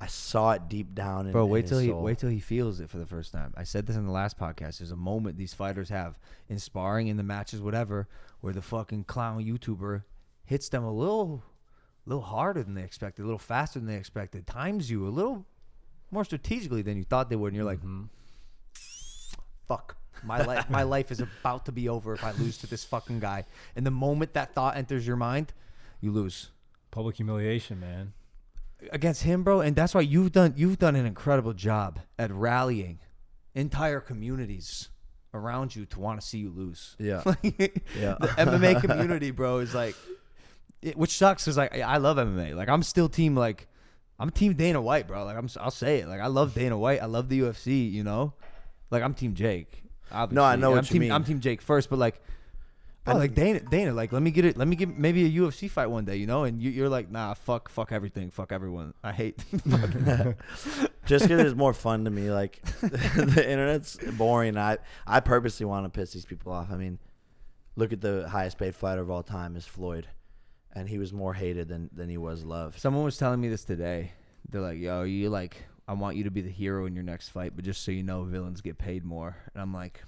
I saw it deep down in, bro, in wait his till soul. wait till he feels it for the first time. I said this in the last podcast. There's a moment these fighters have in sparring, in the matches, whatever, where the fucking clown YouTuber hits them a little harder than they expected, a little faster than they expected, times you a little more strategically than you thought they would, and you're like, fuck. My life is about to be over if I lose to this fucking guy. And the moment that thought enters your mind, you lose. Public humiliation, man. Against him, bro, and that's why you've done an incredible job at rallying entire communities around you to want to see you lose. Yeah. Yeah. The MMA community, bro, is like, which sucks because like I love MMA. Like I'm still team Dana White, bro. Like I'll say it. Like I love Dana White. I love the UFC. You know, like I'm team Jake. Obviously. No, I know what you mean. I'm team Jake first, but like. Oh, like Dana, like let me get maybe a UFC fight one day, you know, and you're like, nah, fuck everything, fuck everyone. I hate. Just because it's more fun to me. Like the internet's boring. I purposely want to piss these people off. I mean, look at the highest paid fighter of all time is Floyd, and he was more hated than he was loved. Someone was telling me this today. They're like, yo, I want you to be the hero in your next fight, but just so you know, villains get paid more. And I'm like,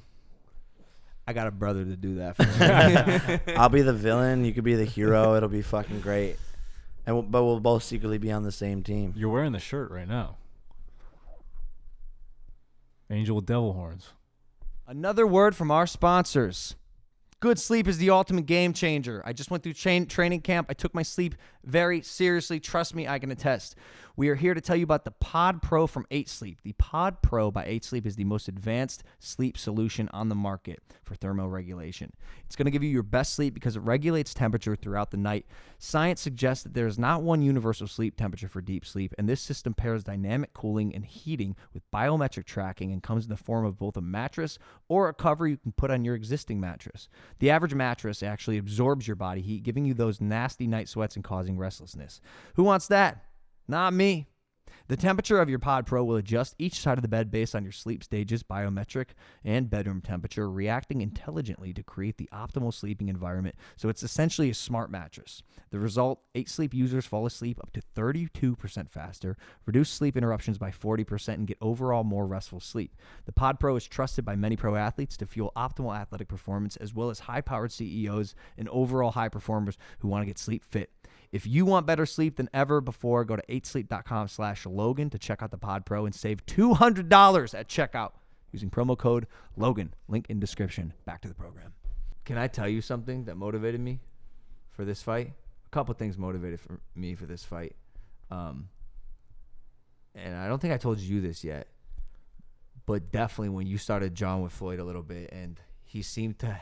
I got a brother to do that for me. I'll be the villain. You could be the hero. It'll be fucking great. But we'll both secretly be on the same team. You're wearing the shirt right now. Angel with devil horns. Another word from our sponsors. Good sleep is the ultimate game changer. I just went through training camp. I took my sleep very seriously. Trust me, I can attest. We are here to tell you about the Pod Pro from 8 Sleep. The Pod Pro by 8 Sleep is the most advanced sleep solution on the market for thermoregulation. It's going to give you your best sleep because it regulates temperature throughout the night. Science suggests that there is not one universal sleep temperature for deep sleep, and this system pairs dynamic cooling and heating with biometric tracking and comes in the form of both a mattress or a cover you can put on your existing mattress. The average mattress actually absorbs your body heat, giving you those nasty night sweats and causing restlessness. Who wants that? Not me. The temperature of your Pod Pro will adjust each side of the bed based on your sleep stages, biometric, and bedroom temperature, reacting intelligently to create the optimal sleeping environment. So it's essentially a smart mattress. The result, 8 Sleep users fall asleep up to 32% faster, reduce sleep interruptions by 40%, and get overall more restful sleep. The Pod Pro is trusted by many pro athletes to fuel optimal athletic performance, as well as high-powered CEOs and overall high performers who want to get sleep fit. If you want better sleep than ever before, go to 8sleep.com/Logan to check out the Pod Pro and save $200 at checkout using promo code Logan. Link in description. Back to the program. Can I tell you something that motivated me for this fight? A couple things motivated me for this fight. And I don't think I told you this yet, but definitely when you started John with Floyd a little bit and he seemed to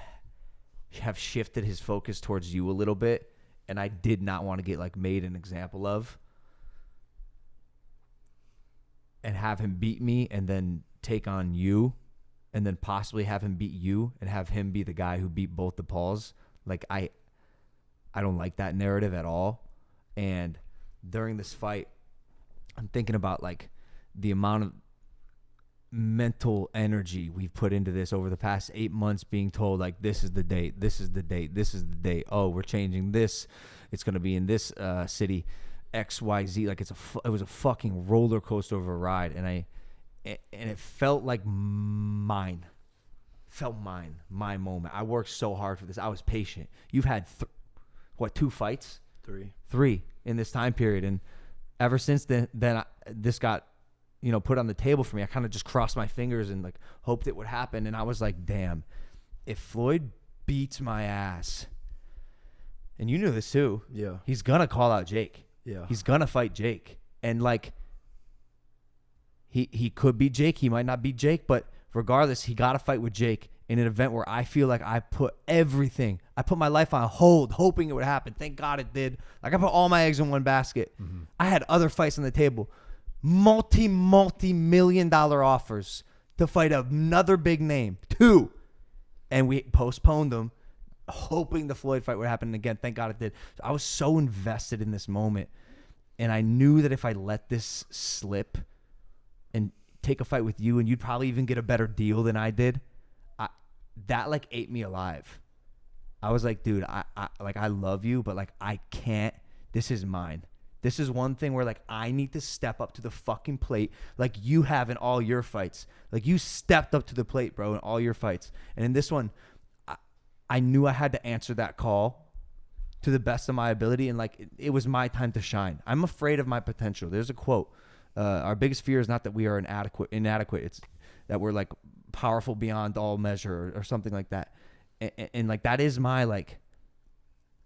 have shifted his focus towards you a little bit, and I did not want to get like made an example of and have him beat me and then take on you and then possibly have him beat you and have him be the guy who beat both the Pauls. Like I don't like that narrative at all. And during this fight, I'm thinking about like the amount of mental energy we've put into this over the past 8 months, being told like, this is the date, this is the date, this is the date. Oh, we're changing this. It's going to be in this city, XYZ. Like it was a fucking roller coaster of a ride. And it felt like my moment. I worked so hard for this. I was patient. You've had 2 fights? 3 in this time period. And ever since then this got, put on the table for me. I kind of just crossed my fingers and like hoped it would happen. And I was like, damn, if Floyd beats my ass, and you knew this too, he's gonna call out Jake. He's gonna fight Jake. And like, he could beat Jake, he might not beat Jake, but regardless, he got to fight with Jake in an event where I feel like I put everything. I put my life on hold, hoping it would happen. Thank God it did. Like, I put all my eggs in one basket. Mm-hmm. I had other fights on the table, multi-million-dollar offers to fight another big name, 2, and we postponed them, hoping the Floyd fight would happen again. Thank God it did. So I was so invested in this moment, and I knew that if I let this slip and take a fight with you, and you'd probably even get a better deal than I did, that like ate me alive. I was like, dude, I love you, but like I can't. This is mine. This is one thing where like I need to step up to the fucking plate like you have in all your fights. Like you stepped up to the plate, bro, in all your fights. And in this one, I knew I had to answer that call to the best of my ability, and like it was my time to shine. I'm afraid of my potential. There's a quote. Our biggest fear is not that we are inadequate. It's that we're like powerful beyond all measure or something like that. And like that is my like,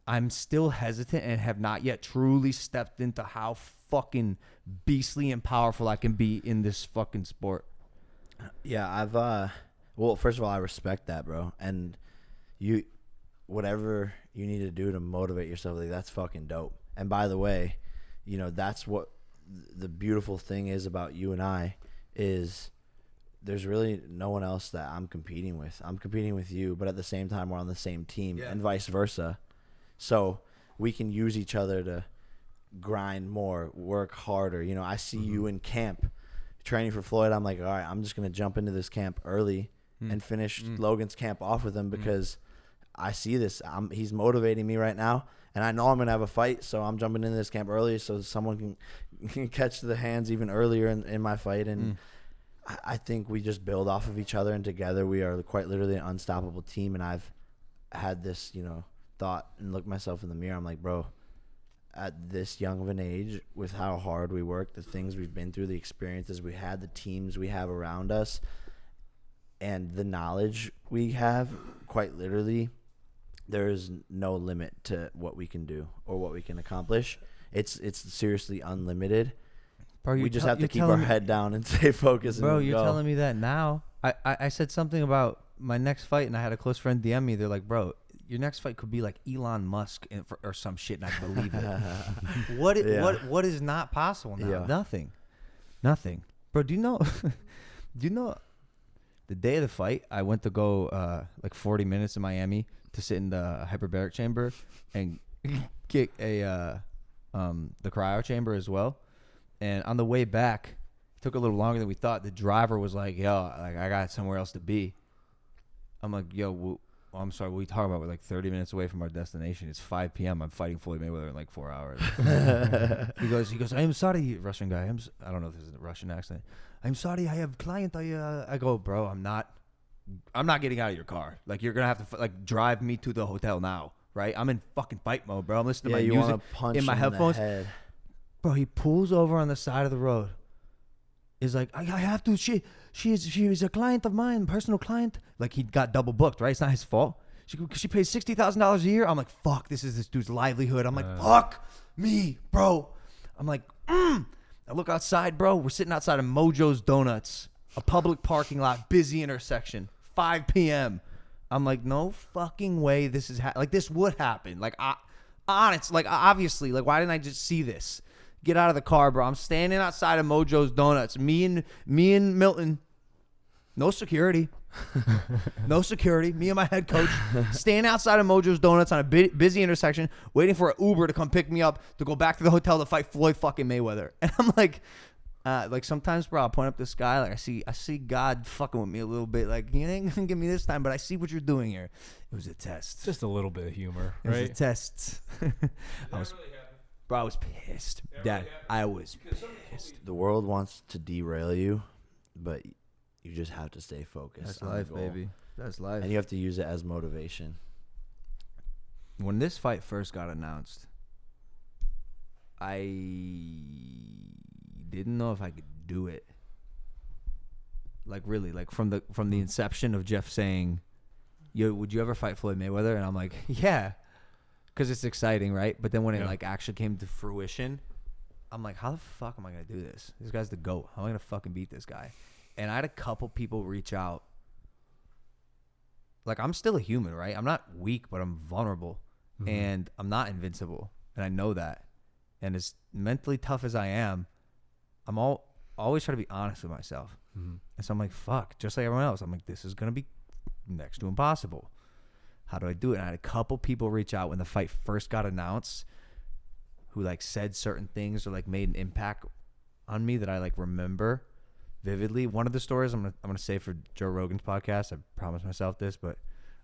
I'm still hesitant and have not yet truly stepped into how fucking beastly and powerful I can be in this fucking sport. Yeah, well, first of all, I respect that, bro. And whatever you need to do to motivate yourself, like that's fucking dope. And by the way, that's what the beautiful thing is about you and I is there's really no one else that I'm competing with. I'm competing with you, but at the same time, we're on the same team and vice versa. So we can use each other to grind more, work harder. I see you in camp training for Floyd. I'm like, all right, I'm just going to jump into this camp early and finish Logan's camp off with him because I see this. He's motivating me right now, and I know I'm going to have a fight, so I'm jumping into this camp early so someone can catch the hands even earlier in my fight. And I think we just build off of each other, and together we are quite literally an unstoppable team. And I've had this, thought and looked myself in the mirror. I'm like, bro, at this young of an age, with how hard we work, the things we've been through, the experiences we had, the teams we have around us, and the knowledge we have, quite literally, there is no limit to what we can do or what we can accomplish. It's seriously unlimited. Bro, we just have to keep our head down and stay focused. Bro, you're telling me that now? I said something about my next fight, and I had a close friend DM me. They're like, bro, your next fight could be like Elon Musk or some shit, and I believe it. What is not possible now? Yeah. Nothing. Bro, do you know the day of the fight, I went to go like 40 minutes in Miami to sit in the hyperbaric chamber and kick the cryo chamber as well. And on the way back, it took a little longer than we thought. The driver was like, yo, like I got somewhere else to be. I'm like, yo, I'm sorry, what are we talking about? We're like 30 minutes away from our destination. It's 5 p.m. I'm fighting Floyd Mayweather in like 4 hours. He goes, I'm sorry, Russian guy. I don't know if this is a Russian accent. I'm sorry, I have a client. I go, bro, I'm not getting out of your car. Like, you're going to have to like drive me to the hotel now, right? I'm in fucking fight mode, bro. I'm listening to my music in my headphones. Bro, he pulls over on the side of the road. Is like, I have to. She is a client of mine, personal client. Like, he got double booked, right? It's not his fault. She pays $60,000 a year. I'm like, fuck, this is this dude's livelihood. I'm like, fuck me, bro. I'm like, I look outside, bro. We're sitting outside of Mojo's Donuts, a public parking lot, busy intersection, 5 p.m. I'm like, no fucking way this is like this would happen. Like, obviously, like, why didn't I just see this? Get out of the car, bro. I'm standing outside of Mojo's Donuts. Me and Milton. No security. No security. Me and my head coach standing outside of Mojo's Donuts on a busy intersection, waiting for an Uber to come pick me up to go back to the hotel to fight Floyd fucking Mayweather. And I'm like sometimes, bro, I'll point up the sky. Like I see God fucking with me a little bit. Like, you ain't gonna give me this time, but I see what you're doing here. It was a test. Just a little bit of humor, It right? was a test. I was pissed. I was pissed. The world wants to derail you, but you just have to stay focused. That's on the life, goal. baby. That's life. And you have to use it as motivation. When this fight first got announced, I didn't know if I could do it. Like really, like from the inception of Jeff saying, "Yo, would you ever fight Floyd Mayweather?" And I'm like, "Yeah," because it's exciting, right? But then when it like actually came to fruition, I'm like, "How the fuck am I gonna do this? This guy's the GOAT. How am I gonna fucking beat this guy?" And I had a couple people reach out. Like, I'm still a human, right? I'm not weak, but I'm vulnerable. Mm-hmm. And I'm not invincible. And I know that. And as mentally tough as I am, I'm always trying to be honest with myself. Mm-hmm. And so I'm like, fuck, just like everyone else. I'm like, this is going to be next to impossible. How do I do it? And I had a couple people reach out when the fight first got announced who, like, said certain things or, like, made an impact on me that I, like, remember vividly. One of the stories I'm gonna say for Joe Rogan's podcast, I promised myself this, but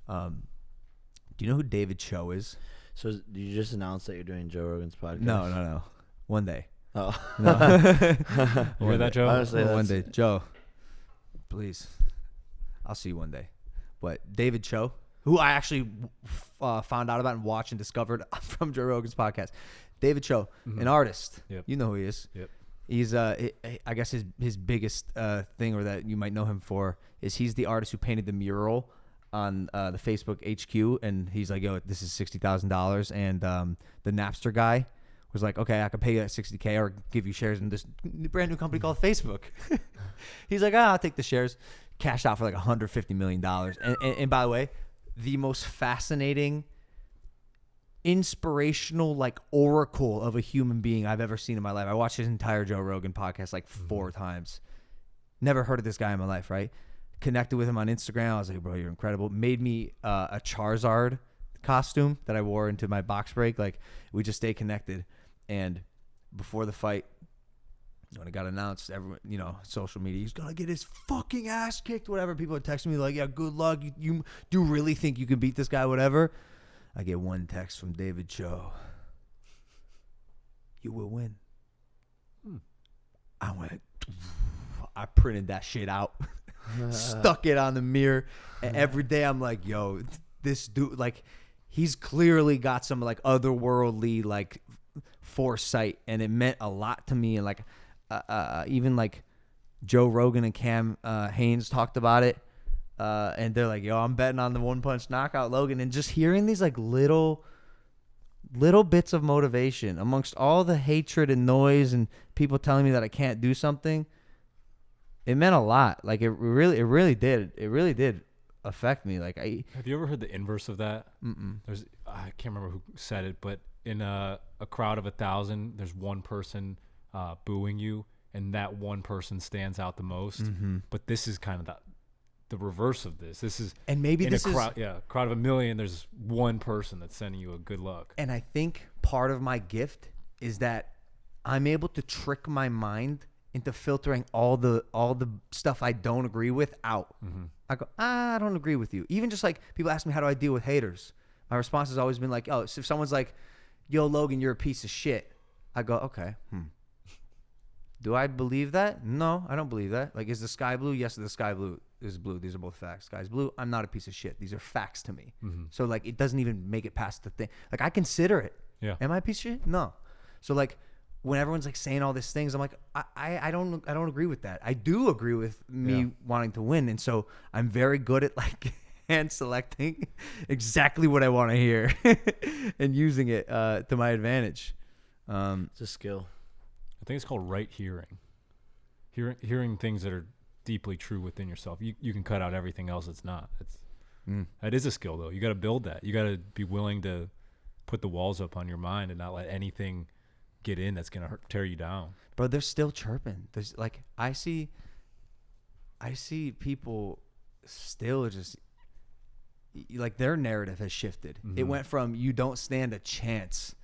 do you know who David Cho is? So you just announced that you're doing Joe Rogan's podcast? No. One day. Oh. No. You heard that, Joe? Honestly, one day. Joe, please. I'll see you one day. But David Cho, who I actually found out about and watched and discovered from Joe Rogan's podcast. David Cho, an artist. Yep. You know who he is. Yep. He's, I guess his biggest thing, or that you might know him for, is he's the artist who painted the mural on the Facebook HQ, and he's like, yo, this is $60,000, and the Napster guy was like, okay, I could pay you that $60K or give you shares in this brand new company called Facebook. He's like, I'll take the shares. Cashed out for like $150 million. And by the way, the most fascinating, inspirational, like, oracle of a human being I've ever seen in my life. I watched his entire Joe Rogan podcast like 4 times. Never heard of this guy in my life, right? Connected with him on Instagram. I was like, bro, you're incredible. Made me a Charizard costume that I wore into my box break. Like, we just stayed connected. And before the fight, when it got announced, everyone, social media, he's gonna get his fucking ass kicked, whatever. People are texting me like, yeah, good luck. You do really think you can beat this guy, whatever? I get one text from David Cho. You will win. I printed that shit out, stuck it on the mirror, and every day I'm like, yo, this dude, like, he's clearly got some, like, otherworldly, like, foresight, and it meant a lot to me. And, like, even, like, Joe Rogan and Cam Haynes talked about it. And they're like, yo, I'm betting on the one punch knockout Logan. And just hearing these, like, little bits of motivation amongst all the hatred and noise and people telling me that I can't do something, it meant a lot. Like, it really did affect me. Like, have you ever heard the inverse of that? I can't remember who said it, but in a crowd of 1,000, there's one person booing you, and that one person stands out the most. But this is kind of the reverse of this. This is, and maybe in this a crowd, is crowd of 1 million. There's one person that's sending you a good luck. And I think part of my gift is that I'm able to trick my mind into filtering all the stuff I don't agree with out. I go, I don't agree with you. Even just like people ask me, how do I deal with haters? My response has always been like, oh, so if someone's like, yo, Logan, you're a piece of shit, I go, okay. Do I believe that? No, I don't believe that. Like, is the sky blue? Yes, the sky blue is blue. These are both facts. Sky's blue. I'm not a piece of shit. These are facts to me. So, like, it doesn't even make it past the thing. Like, I consider it. Yeah. Am I a piece of shit? No. So, like, when everyone's, like, saying all these things, I'm like, I don't agree with that. I do agree with me wanting to win. And so I'm very good at, like, hand selecting exactly what I want to hear and using it to my advantage. It's a skill. I think it's called right hearing. Hearing things that are deeply true within yourself. You can cut out everything else that's not. That is a skill, though. You got to build that. You got to be willing to put the walls up on your mind and not let anything get in that's gonna tear you down. Bro, they're still chirping. There's, like, I see people still just like their narrative has shifted. It went from you don't stand a chance,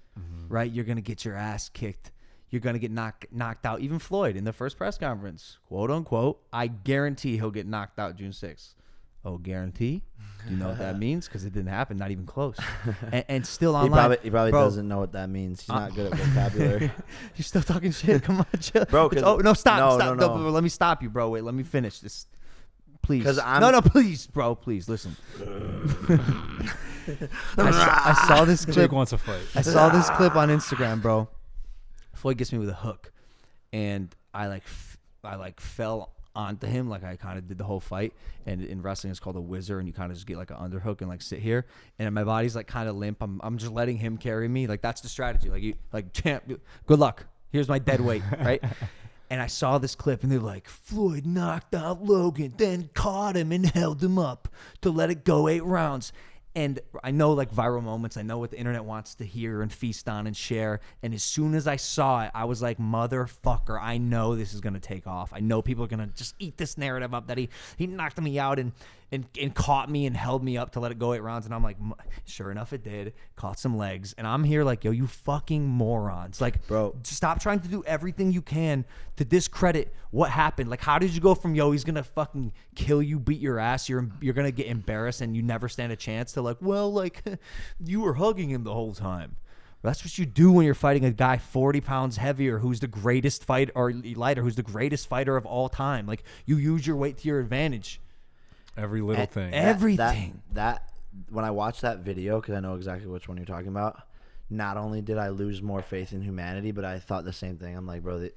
right? You're gonna get your ass kicked. You're gonna get knocked out. Even Floyd in the first press conference, quote unquote, I guarantee he'll get knocked out June 6th. Oh, guarantee? Do you know what that means? Because it didn't happen, not even close. And still online. He probably doesn't know what that means. He's not good at vocabulary. You're still talking shit. Come on, chill. Bro, no, stop. No. Let me stop you, bro. Wait, let me finish this. Please. No, please, bro. Please, listen. I saw this clip. Jake wants a fight. I saw this clip on Instagram, bro. Floyd gets me with a hook. And I fell onto him, like I kind of did the whole fight, and in wrestling it's called a whizzer, and you kind of just get like an underhook and like sit here, and my body's like kind of limp. I'm just letting him carry me. Like that's the strategy. Champ, good luck. Here's my dead weight, right? And I saw this clip, and they're like, Floyd knocked out Logan, then caught him and held him up to let it go 8 rounds. And I know like viral moments. I know what the internet wants to hear and feast on and share. And as soon as I saw it, I was like, motherfucker, I know this is going to take off. I know people are going to just eat this narrative up that he knocked me out and caught me and held me up to let it go 8 rounds. And I'm like, sure enough, it did. Caught some legs. And I'm here like, yo, you fucking morons. Like, bro, stop trying to do everything you can to discredit what happened. Like, how did you go from, yo, he's going to fucking kill you, beat your ass, you're going to get embarrassed and you never stand a chance, to like, well, like, you were hugging him the whole time. That's what you do when you're fighting a guy 40 pounds heavier who's the greatest fighter, or lighter, who's the greatest fighter of all time. Like, you use your weight to your advantage. Every little thing. Everything. That when I watched that video, because I know exactly which one you're talking about, not only did I lose more faith in humanity, but I thought the same thing. I'm like, bro,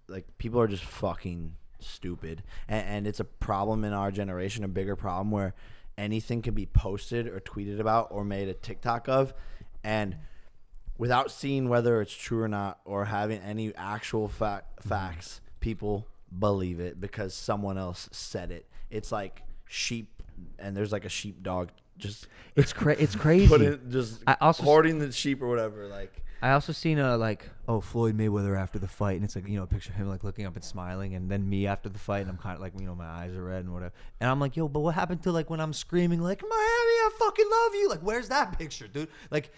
like people are just fucking stupid. And it's a problem in our generation, a bigger problem, where anything can be posted or tweeted about or made a TikTok of, and without seeing whether it's true or not or having any actual facts, people believe it because someone else said it. It's like sheep, and there's like a sheepdog just it's crazy. hoarding the sheep or whatever. Like, I also seen Floyd Mayweather after the fight, and it's like, a picture of him like looking up and smiling, and then me after the fight, and I'm kind of like, my eyes are red and whatever, and I'm like, yo, but what happened to like when I'm screaming like, Miami, I fucking love you? Like, where's that picture, dude? Like,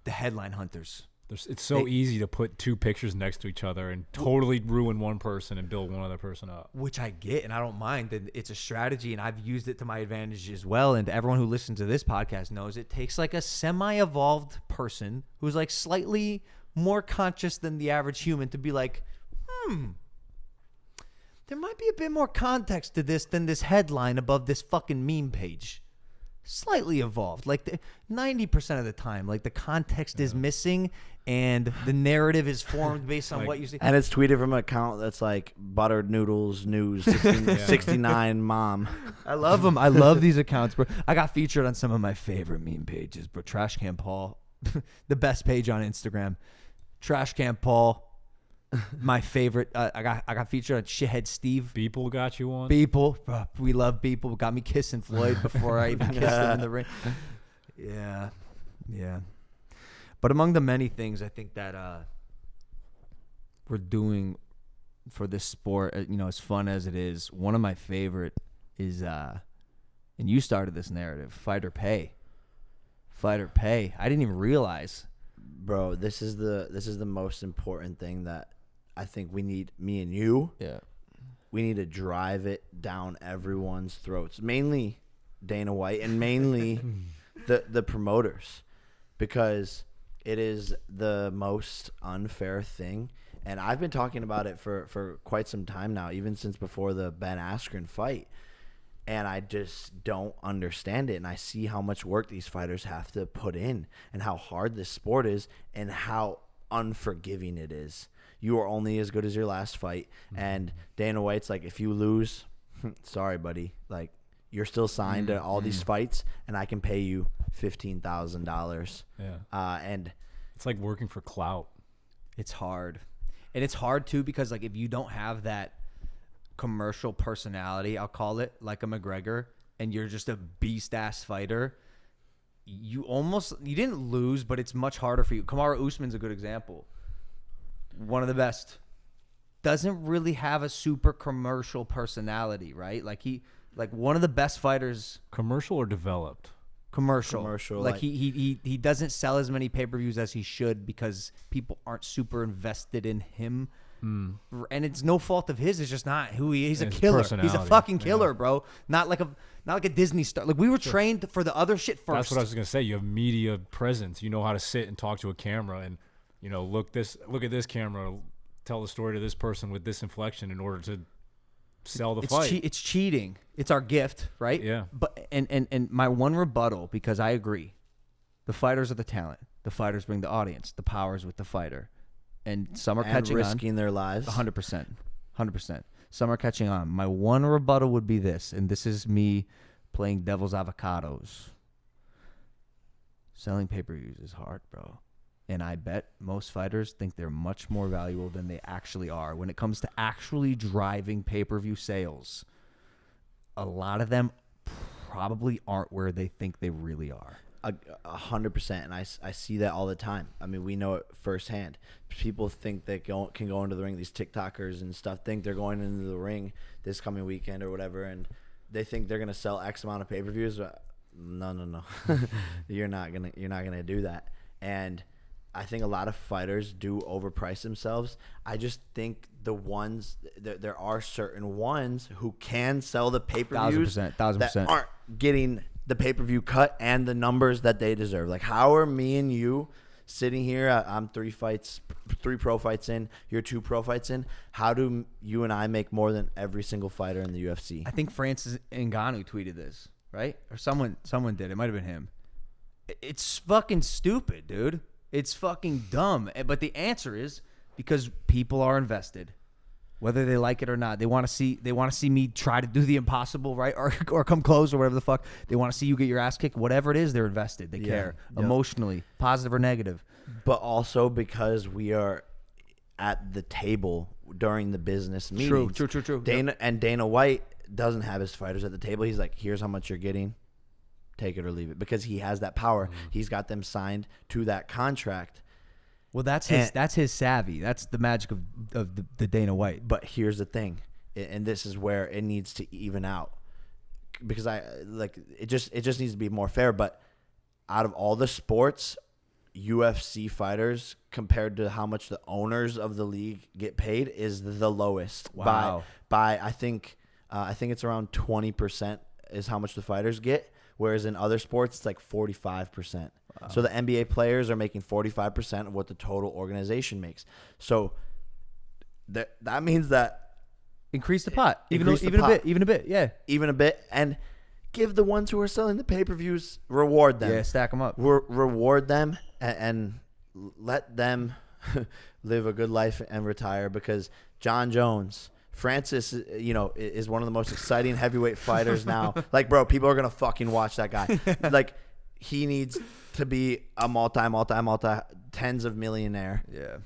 the headline hunters. It's so easy to put 2 pictures next to each other and totally ruin one person and build one other person up. Which I get, and I don't mind. That it's a strategy, and I've used it to my advantage as well. And everyone who listens to this podcast knows it takes like a semi-evolved person who's like slightly more conscious than the average human to be like, there might be a bit more context to this than this headline above this fucking meme page. Slightly evolved, like 90% of the time, like the context is missing and the narrative is formed based on what you see. And it's tweeted from an account that's like buttered noodles news 69 mom. I love them. I love these accounts, bro. I got featured on some of my favorite meme pages, bro. Trash Can Paul, the best page on Instagram. Trash Can Paul. My favorite. I got featured on Shithead Steve. Beeple got you on. Beeple, bro, we love Beeple. Got me kissing Floyd before I even kissed him in the ring. Yeah. But among the many things I think that we're doing for this sport, as fun as it is, one of my favorite is, and you started this narrative, fighter pay. Fighter pay. I didn't even realize. Bro, this is the most important thing that I think we need, me and you. Yeah. We need to drive it down everyone's throats, mainly Dana White and mainly the promoters, because it is the most unfair thing. And I've been talking about it for quite some time now, even since before the Ben Askren fight. And I just don't understand it. And I see how much work these fighters have to put in and how hard this sport is and how unforgiving it is. You are only as good as your last fight. And Dana White's like, if you lose, sorry, buddy. Like, you're still signed to all these fights, and I can pay you $15,000. Yeah. And it's like working for clout. It's hard. And it's hard, too, because, like, if you don't have that commercial personality, I'll call it, like a McGregor, and you're just a beast-ass fighter, you didn't lose, but it's much harder for you. Kamaru Usman's a good example. One of the best. Doesn't really have a super commercial personality, right? Like, he Like one of the best fighters. Commercial or developed? Commercial. Like he doesn't sell as many pay-per-views as he should because people aren't super invested in him. And it's no fault of his. It's just not who he is. He's a killer. He's a fucking killer, bro. Not like a Disney star. Like we were trained for the other shit first. That's what I was gonna say. You have media presence. You know how to sit and talk to a camera, and look at this camera. Tell the story to this person with this inflection in order to sell the fight. It's cheating. It's our gift, right? Yeah. But and my one rebuttal, because I agree, the fighters are the talent. The fighters bring the audience. The power's with the fighter. And some are catching risking their lives. 100%. 100%. Some are catching on. My one rebuttal would be this, and this is me playing devil's avocados. Selling pay-per-views is hard, bro. And I bet most fighters think they're much more valuable than they actually are. When it comes to actually driving pay-per-view sales, a lot of them probably aren't where they think they really are. 100%, and I see that all the time. I mean, we know it firsthand. People think they can go into the ring. These TikTokers and stuff think they're going into the ring this coming weekend or whatever, and they think they're gonna sell X amount of pay-per-views. No. You're not gonna do that. And I think a lot of fighters do overprice themselves. I just think there are certain ones who can sell the pay-per-views 1000%. that aren't getting the pay-per-view cut and the numbers that they deserve. Like, how are me and you sitting here? I'm 3 pro fights in. You're 2 pro fights in. How do you and I make more than every single fighter in the UFC? I think Francis Ngannou tweeted this, right? Or someone did. It might have been him. It's fucking stupid, dude. It's fucking dumb. But the answer is because people are invested. Whether they like it or not, they want to see me try to do the impossible, right, or come close or whatever the fuck. They want to see you get your ass kicked. Whatever it is, they're invested. They care emotionally, positive or negative. But also because we are at the table during the business meetings. True. Dana White doesn't have his fighters at the table. He's like, here's how much you're getting. Take it or leave it, because he has that power. He's got them signed to that contract. Well, that's his savvy. That's the magic of the Dana White. But here's the thing, and this is where it needs to even out, because it just needs to be more fair. But out of all the sports, UFC fighters compared to how much the owners of the league get paid is the lowest. Wow. By I think it's around 20% is how much the fighters get. Whereas in other sports, it's like 45%. Wow. So the NBA players are making 45% of what the total organization makes. So that means that increase the pot, even a bit, yeah, even a bit, and give the ones who are selling the pay-per-views, reward them, stack them up, reward them, and let them live a good life and retire. Because John Jones. Francis, is one of the most exciting heavyweight fighters now. Like, bro, people are going to fucking watch that guy. Like, he needs to be a multi tens of millionaire. Yeah.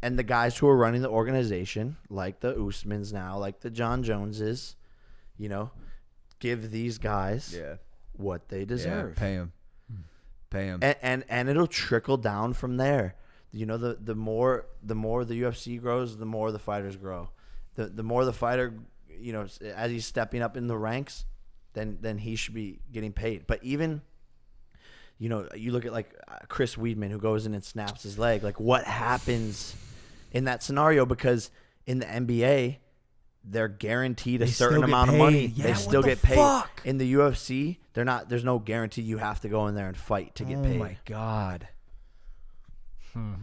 And the guys who are running the organization, like the Usmans now, like the John Joneses, give these guys what they deserve. Yeah, pay them. And it'll trickle down from there. The more the UFC grows, the more the fighters grow. The more the fighter, as he's stepping up in the ranks, then he should be getting paid. But even, you look at like Chris Weidman, who goes in and snaps his leg. Like, what happens in that scenario? Because in the NBA, they're guaranteed a certain amount of money. Yeah, they still get paid. Fuck? In the UFC, they're not. There's no guarantee you have to go in there and fight to get paid. Oh my God.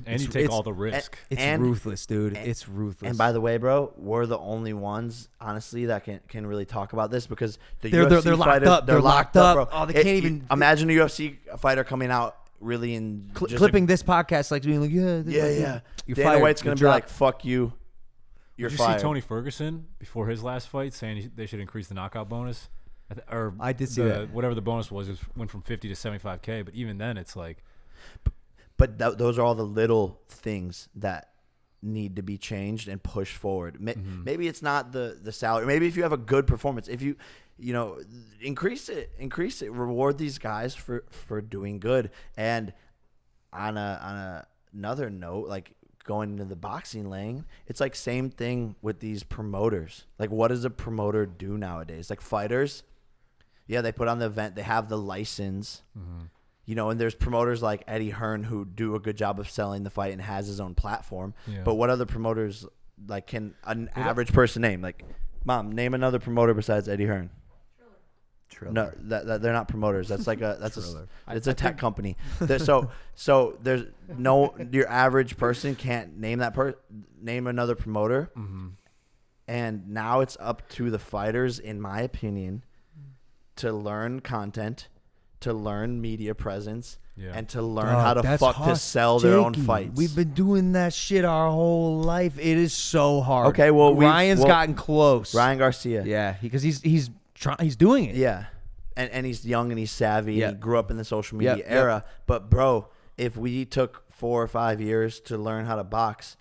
And you take all the risk. It's ruthless, dude. It's ruthless. And by the way, bro, we're the only ones, honestly, that can really talk about this, because the they're UFC locked fighters, up. they're locked up, bro. Oh, they can't even imagine a UFC fighter coming out really in clipping this podcast, like being like, yeah. You're Dana fired. White's gonna be like, "Fuck you, you're Did you fired." see Tony Ferguson before his last fight saying they should increase the knockout bonus? I did see that. Whatever the bonus was, it went from 50 to 75K. But even then, it's like. But those are all the little things that need to be changed and pushed forward. Maybe it's not the salary. Maybe if you have a good performance, if you increase it, reward these guys for doing good. And on another note, like, going into the boxing lane, it's like same thing with these promoters. Like, what does a promoter do nowadays? Like fighters, yeah, they put on the event, they have the license, you know, and there's promoters like Eddie Hearn who do a good job of selling the fight and has his own platform. Yeah. But what other promoters like can an average person name? Like, Mom, name another promoter besides Eddie Hearn. No, that they're not promoters. That's like it's a tech company. So there's no, your average person can't name name another promoter. And now it's up to the fighters, in my opinion, to learn content, to learn media presence, and to learn how to to sell their own fights. We've been doing that shit our whole life. It is so hard. Okay, well, Ryan's gotten close. Ryan Garcia. Yeah, because he's doing it. Yeah. And he's young and he's savvy. Yeah. And he grew up in the social media era. But, bro, if we took 4 or 5 years to learn how to box,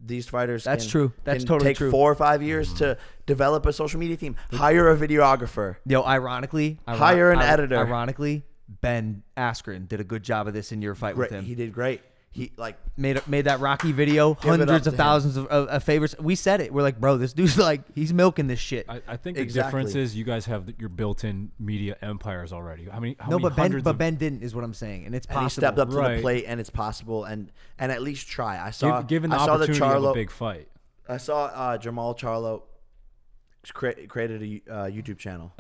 these fighters That's true. That's totally take true. 4 or 5 years to develop a social media team. Hire a videographer. Yo, ironically, hire an editor. Ironically, Ben Askren did a good job of this in your fight with him. He did great. He like made that Rocky video, hundreds of thousands of favorites. We said it. We're like, bro, this dude's like, he's milking this shit. I think the difference is you guys have your built-in media empires already. But Ben didn't, is what I'm saying, and it's possible. And he stepped up to the plate, and it's possible, and at least try. I saw given the I saw opportunity the Charlo, of a big fight. I saw Jamal Charlo created a YouTube channel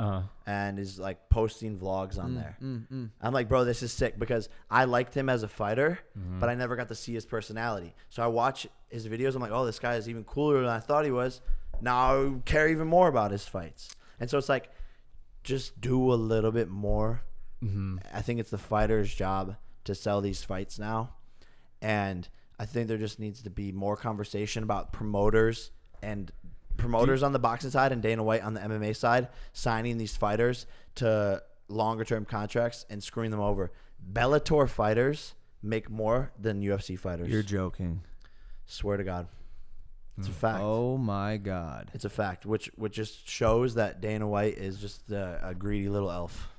and is like posting vlogs on there. I'm like, bro, this is sick, because I liked him as a fighter, but I never got to see his personality. So I watch his videos. I'm like, oh, this guy is even cooler than I thought he was. Now I care even more about his fights. And so it's like, just do a little bit more. I think it's the fighter's job to sell these fights now. And I think there just needs to be more conversation about promoters on the boxing side and Dana White on the MMA side signing these fighters to longer term contracts and screwing them over. Bellator fighters make more than UFC fighters. You're joking. Swear to God. It's a fact. Oh my God. It's a fact, which just shows that Dana White is just a greedy little elf.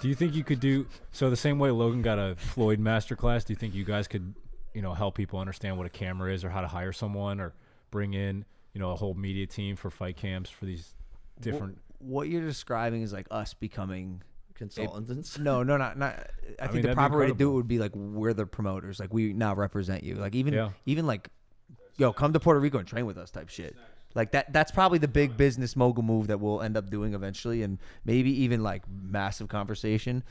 Do you think you could do so the same way Logan got a Floyd masterclass? Do you think you guys could, help people understand what a camera is or how to hire someone or bring in a whole media team for fight camps for these different. What you're describing is like us becoming consultants. No, not. I think the proper way to do it would be like, we're the promoters. Like, we now represent you. Like even like, yo, come to Puerto Rico and train with us type shit. Like that's probably the big business mogul move that we'll end up doing eventually, and maybe even like massive conversation.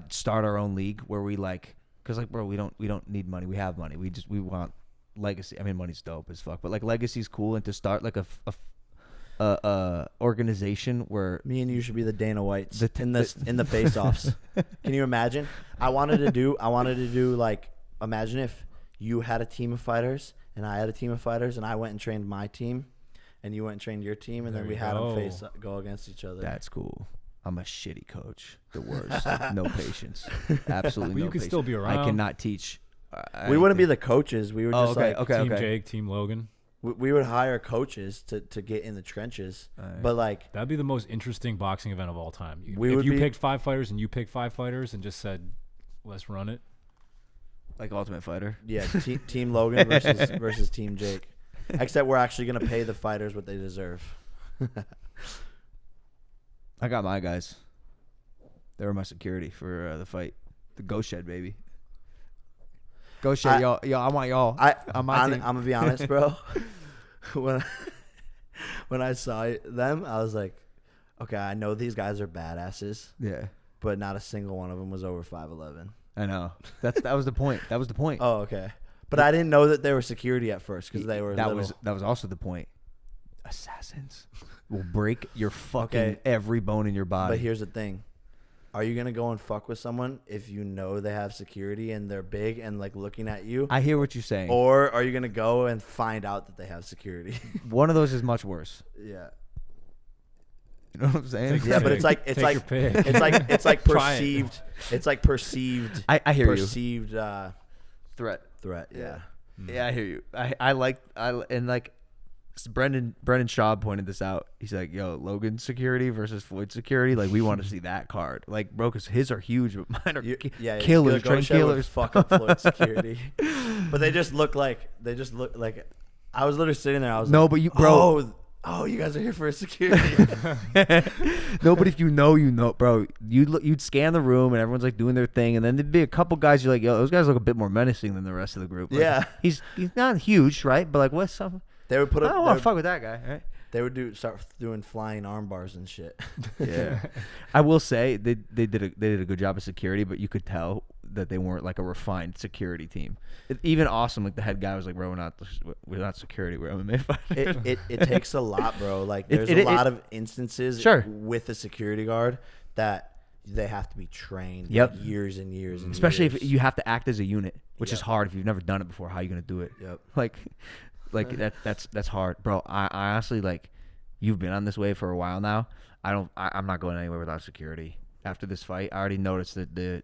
Start our own league where we because bro, we don't need money. We have money. We want legacy. I mean, money's dope as fuck, but like legacy's cool, and to start like a organization where me and you should be the Dana Whites in the face-offs. Can you imagine? I wanted to do like, imagine if you had a team of fighters and I had a team of fighters, and I went and trained my team and you went and trained your team, and then we had them go against each other. That's cool. I'm a shitty coach. The worst. No patience. Absolutely well, no you can patience. still be around. I cannot teach. We wouldn't be the coaches. We would just Team Jake, Team Logan. We would hire coaches to get in the trenches. Right. But like, that'd be the most interesting boxing event of all time. If you picked 5 fighters and you picked 5 fighters and just said, let's run it. Like Ultimate Fighter. Yeah, Team Logan versus Team Jake. Except we're actually going to pay the fighters what they deserve. I got my guys. They were my security for the fight. The Ghost Shed, baby. Ghost Shed, y'all. I want y'all. I'm going to be honest, bro. when I saw them, I was like, okay, I know these guys are badasses. Yeah. But not a single one of them was over 5'11". I know. That was the point. That was the point. Oh, okay. But I didn't know that they were security at first, because they were that was also the point. Assassins will break your fucking every bone in your body. But here's the thing. Are you going to go and fuck with someone if you know they have security and they're big and like looking at you? I hear what you're saying. Or are you going to go and find out that they have security? One of those is much worse. Yeah. You know what I'm saying? Yeah, but it's like perceived. It's like perceived. I hear perceived, threat. Yeah. Yeah, I hear you. Brendan Schaub pointed this out. He's like, "Yo, Logan security versus Floyd security. Like, we want to see that card. Like, bro, because his are huge, but mine are killers, train killers. Fuck up Floyd security, but they just look like I was literally sitting there. I was like, but you, bro. Oh, you guys are here for security. No, but if you know, bro, you'd scan the room and everyone's like doing their thing, and then there'd be a couple guys you're like, yo, those guys look a bit more menacing than the rest of the group. Like, yeah, he's not huge, right? But like, what's something? They would put I don't want to fuck with that guy, right? They would start doing flying arm bars and shit. Yeah, I will say they did a good job of security, but you could tell that they weren't like a refined security team. Even awesome, like the head guy was like, "Bro, we're not security, we're MMA fighters." It takes a lot, bro. Like there's a lot of instances with a security guard that they have to be trained like years and years, and especially years. if you have to act as a unit, which is hard if you've never done it before. How are you gonna do it? Like that's hard, bro. I honestly, like, you've been on this wave for a while now. I'm not going anywhere without security. After this fight, I already noticed that the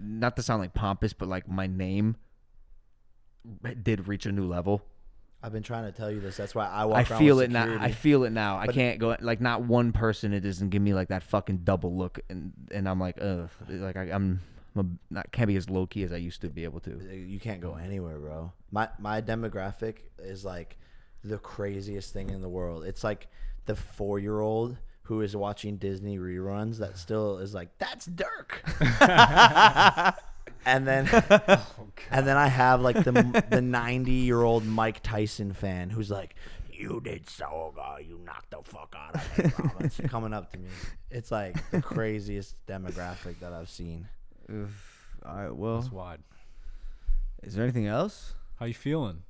not to sound like pompous, but like my name did reach a new level. I've been trying to tell you this. That's why I walk around feel with it security. now. I feel it now. But I can't go like not one person. It doesn't give me like that fucking double look, and I'm like, ugh, like I'm not can't be as low key as I used to be able to. You can't go anywhere, bro. My demographic is like the craziest thing in the world. It's like the 4-year-old who is watching Disney reruns that still is like, that's Dirk. and then I have like the 90-year-old Mike Tyson fan who's like, you did so good, you knocked the fuck out of me, bro. It's coming up to me. It's like the craziest demographic that I've seen. All right, well, that's wide. Is there anything else? How you feeling?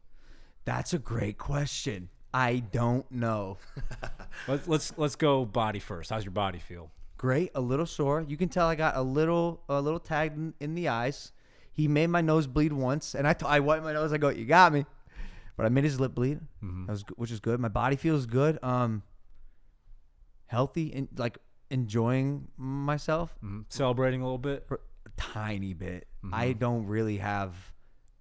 That's a great question. I don't know. Let's go body first. How's your body feel? Great, a little sore. You can tell I got a little tagged in the eyes. He made my nose bleed once, and I wiped my nose. I go, you got me, but I made his lip bleed. That was, which is good. My body feels good. Healthy and like enjoying myself. Celebrating a little bit. A tiny bit. I don't really have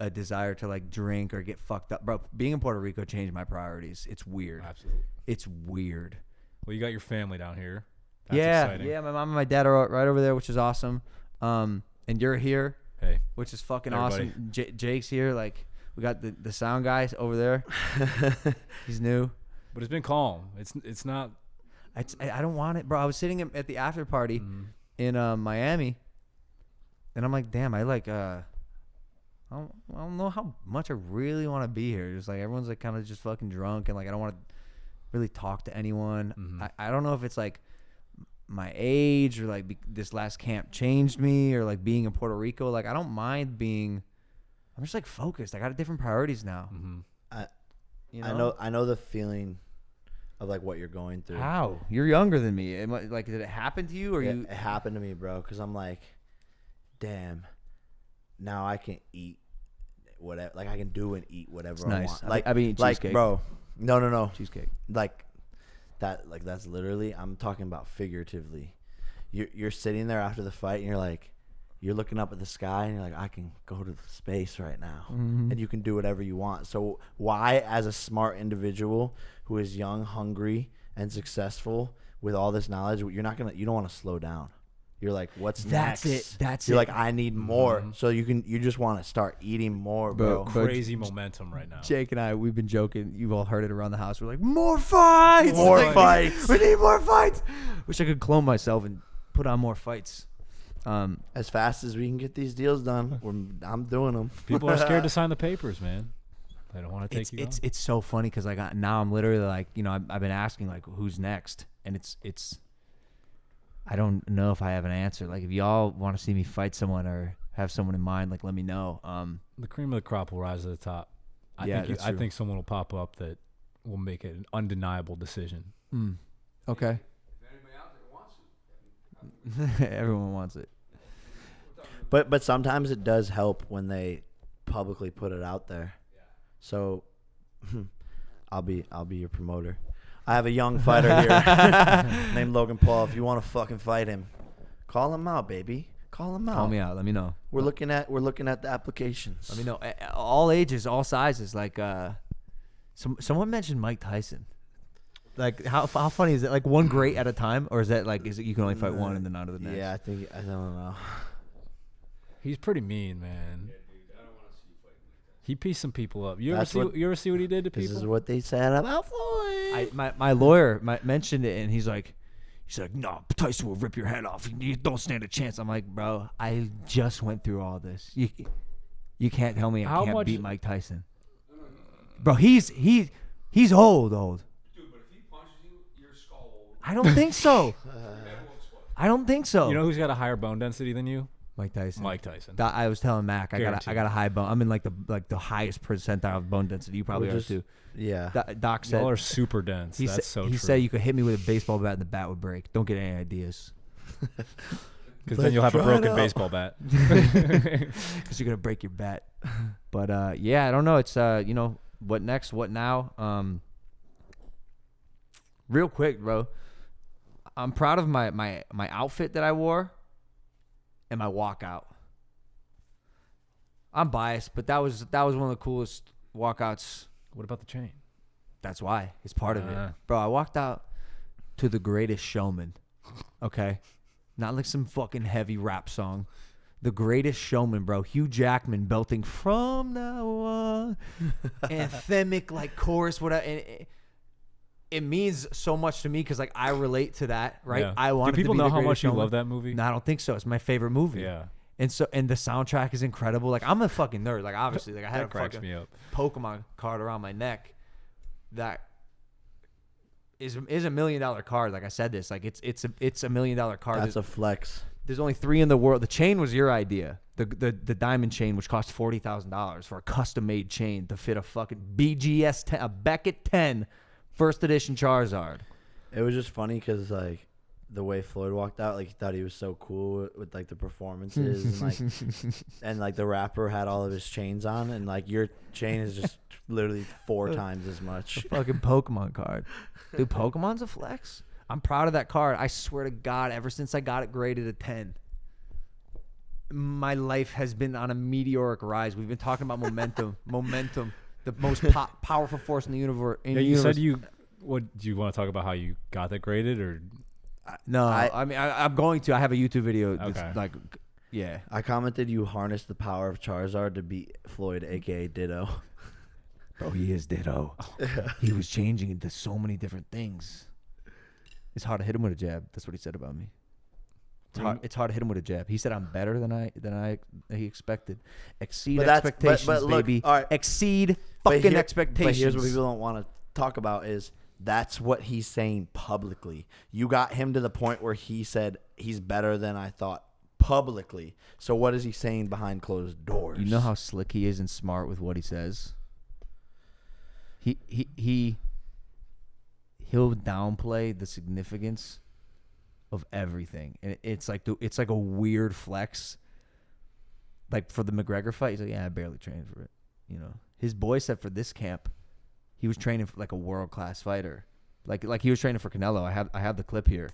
a desire to like drink or get fucked up, bro. Being in Puerto Rico changed my priorities. It's weird. Absolutely, it's weird. Well, you got your family down here. That's exciting. Yeah. My mom and my dad are right over there, which is awesome. And you're here, which is fucking awesome. Jake's here. Like we got the sound guy over there. He's new, but it's been calm. It's not. I don't want it, bro. I was sitting at the after party in Miami, and I'm like, damn, I don't know how much I really want to be here. Just like everyone's like kind of just fucking drunk, and like I don't want to really talk to anyone. I don't know if it's like my age or like this last camp changed me, or like being in Puerto Rico. Like I don't mind being. I'm just like focused. I got different priorities now. I know the feeling of like what you're going through. How? You're younger than me. Like did it happen to you, or It happened to me, bro. Because I'm like, damn. Now I can eat whatever, like I can do and eat whatever I want. Like I mean, cheesecake, like, bro. No, cheesecake. Like that. Like that's literally. I'm talking about figuratively. You're sitting there after the fight, and you're like, you're looking up at the sky, and you're like, I can go to space right now, and you can do whatever you want. So why, as a smart individual who is young, hungry, and successful with all this knowledge, you don't want to slow down. You're like, what's next? You're like, I need more. So you just want to start eating more, bro. Crazy momentum right now. Jake and I, we've been joking. You've all heard it around the house. We're like, more fights. More fights. We need more fights. Wish I could clone myself and put on more fights. As fast as we can get these deals done, I'm doing them. People are scared to sign the papers, man. They don't want to take you on. It's so funny because now I'm literally like, I've been asking like, who's next, and it's. I don't know if I have an answer. Like, if y'all want to see me fight someone or have someone in mind, like, let me know. The cream of the crop will rise to the top. I think someone will pop up that will make it an undeniable decision. Okay. If anybody out there wants it, everyone wants it. But sometimes it does help when they publicly put it out there. Yeah. So I'll be your promoter. I have a young fighter here named Logan Paul. If you want to fucking fight him, call him out, baby. Call him out. Call me out. Let me know. We're looking at the applications. Let me know. All ages, all sizes. Like, Someone mentioned Mike Tyson. Like how funny is it? Like one great at a time, or is that like you can only fight one and then on to the next? Yeah, I don't know. He's pretty mean, man. He pieced some people up. You ever see what he did to people? This is what they said about Floyd. My lawyer mentioned it, and he's like, no, Tyson will rip your head off. You don't stand a chance. I'm like, bro, I just went through all this. You can't tell me I can't beat Mike Tyson. Bro, he's old. Dude, but if he punches you, your skull will... I don't think so. I don't think so. You know who's got a higher bone density than you? Mike Tyson. I was telling Mac, I got a high bone. I'm in like the highest percentile of bone density. You probably are too. Yeah. Doc said y'all are super dense. That's so true. He said you could hit me with a baseball bat and the bat would break. Don't get any ideas. Because then you'll have a broken baseball bat. Because you're gonna break your bat. But yeah, I don't know. It's what next? What now? Real quick, bro. I'm proud of my outfit that I wore and my walkout. I'm biased, but that was one of the coolest walkouts. What about the chain? That's why. It's part of it. Bro, I walked out to The Greatest Showman. Okay? Not like some fucking heavy rap song. The Greatest Showman, bro. Hugh Jackman belting From Now On. Anthemic, like, chorus, whatever. And it means so much to me because, like, I relate to that, right? Yeah. I want. Do people to be know the how much showman. you love that movie? No, I don't think so. It's my favorite movie. Yeah. And the soundtrack is incredible. Like, I'm a fucking nerd. Like, obviously, like I had That a cracks fucking me up. Pokemon card around my neck. That is a $1 million card. Like I said this. Like it's a $1 million card. That's a flex. There's only 3 in the world. The chain was your idea. The diamond chain, which cost $40,000 for a custom made chain to fit a fucking BGS 10, a Beckett 10, first edition Charizard. It was just funny because like the way Floyd walked out, like he thought he was so cool with like the performances and like the rapper had all of his chains on, and like your chain is just literally 4 times as much. A fucking Pokemon card. Dude, Pokemon's a flex. I'm proud of that card. I swear to God, ever since I got it graded a 10, my life has been on a meteoric rise. We've been talking about momentum. Momentum, the most powerful force in the universe. You said you. What do you want to talk about? How you got that graded, or? No, I'm going to. I have a YouTube video. That's like, yeah. I commented you harnessed the power of Charizard to beat Floyd, aka Ditto. Bro, he is Ditto. He was changing into so many different things. It's hard to hit him with a jab. That's what he said about me. It's hard to hit him with a jab. He said I'm better than he expected. Exceed expectations, look, baby. all right. Exceed fucking expectations. But here's what people don't want to talk about is that's what he's saying publicly. You got him to the point where he said he's better than I thought publicly. So what is he saying behind closed doors? You know how slick he is and smart with what he says. He'll downplay the significance of everything, and it's like a weird flex. Like for the McGregor fight, he's like, "Yeah, I barely trained for it." You know, his boy said for this camp, he was training for like a world class fighter, like he was training for Canelo. I have the clip here.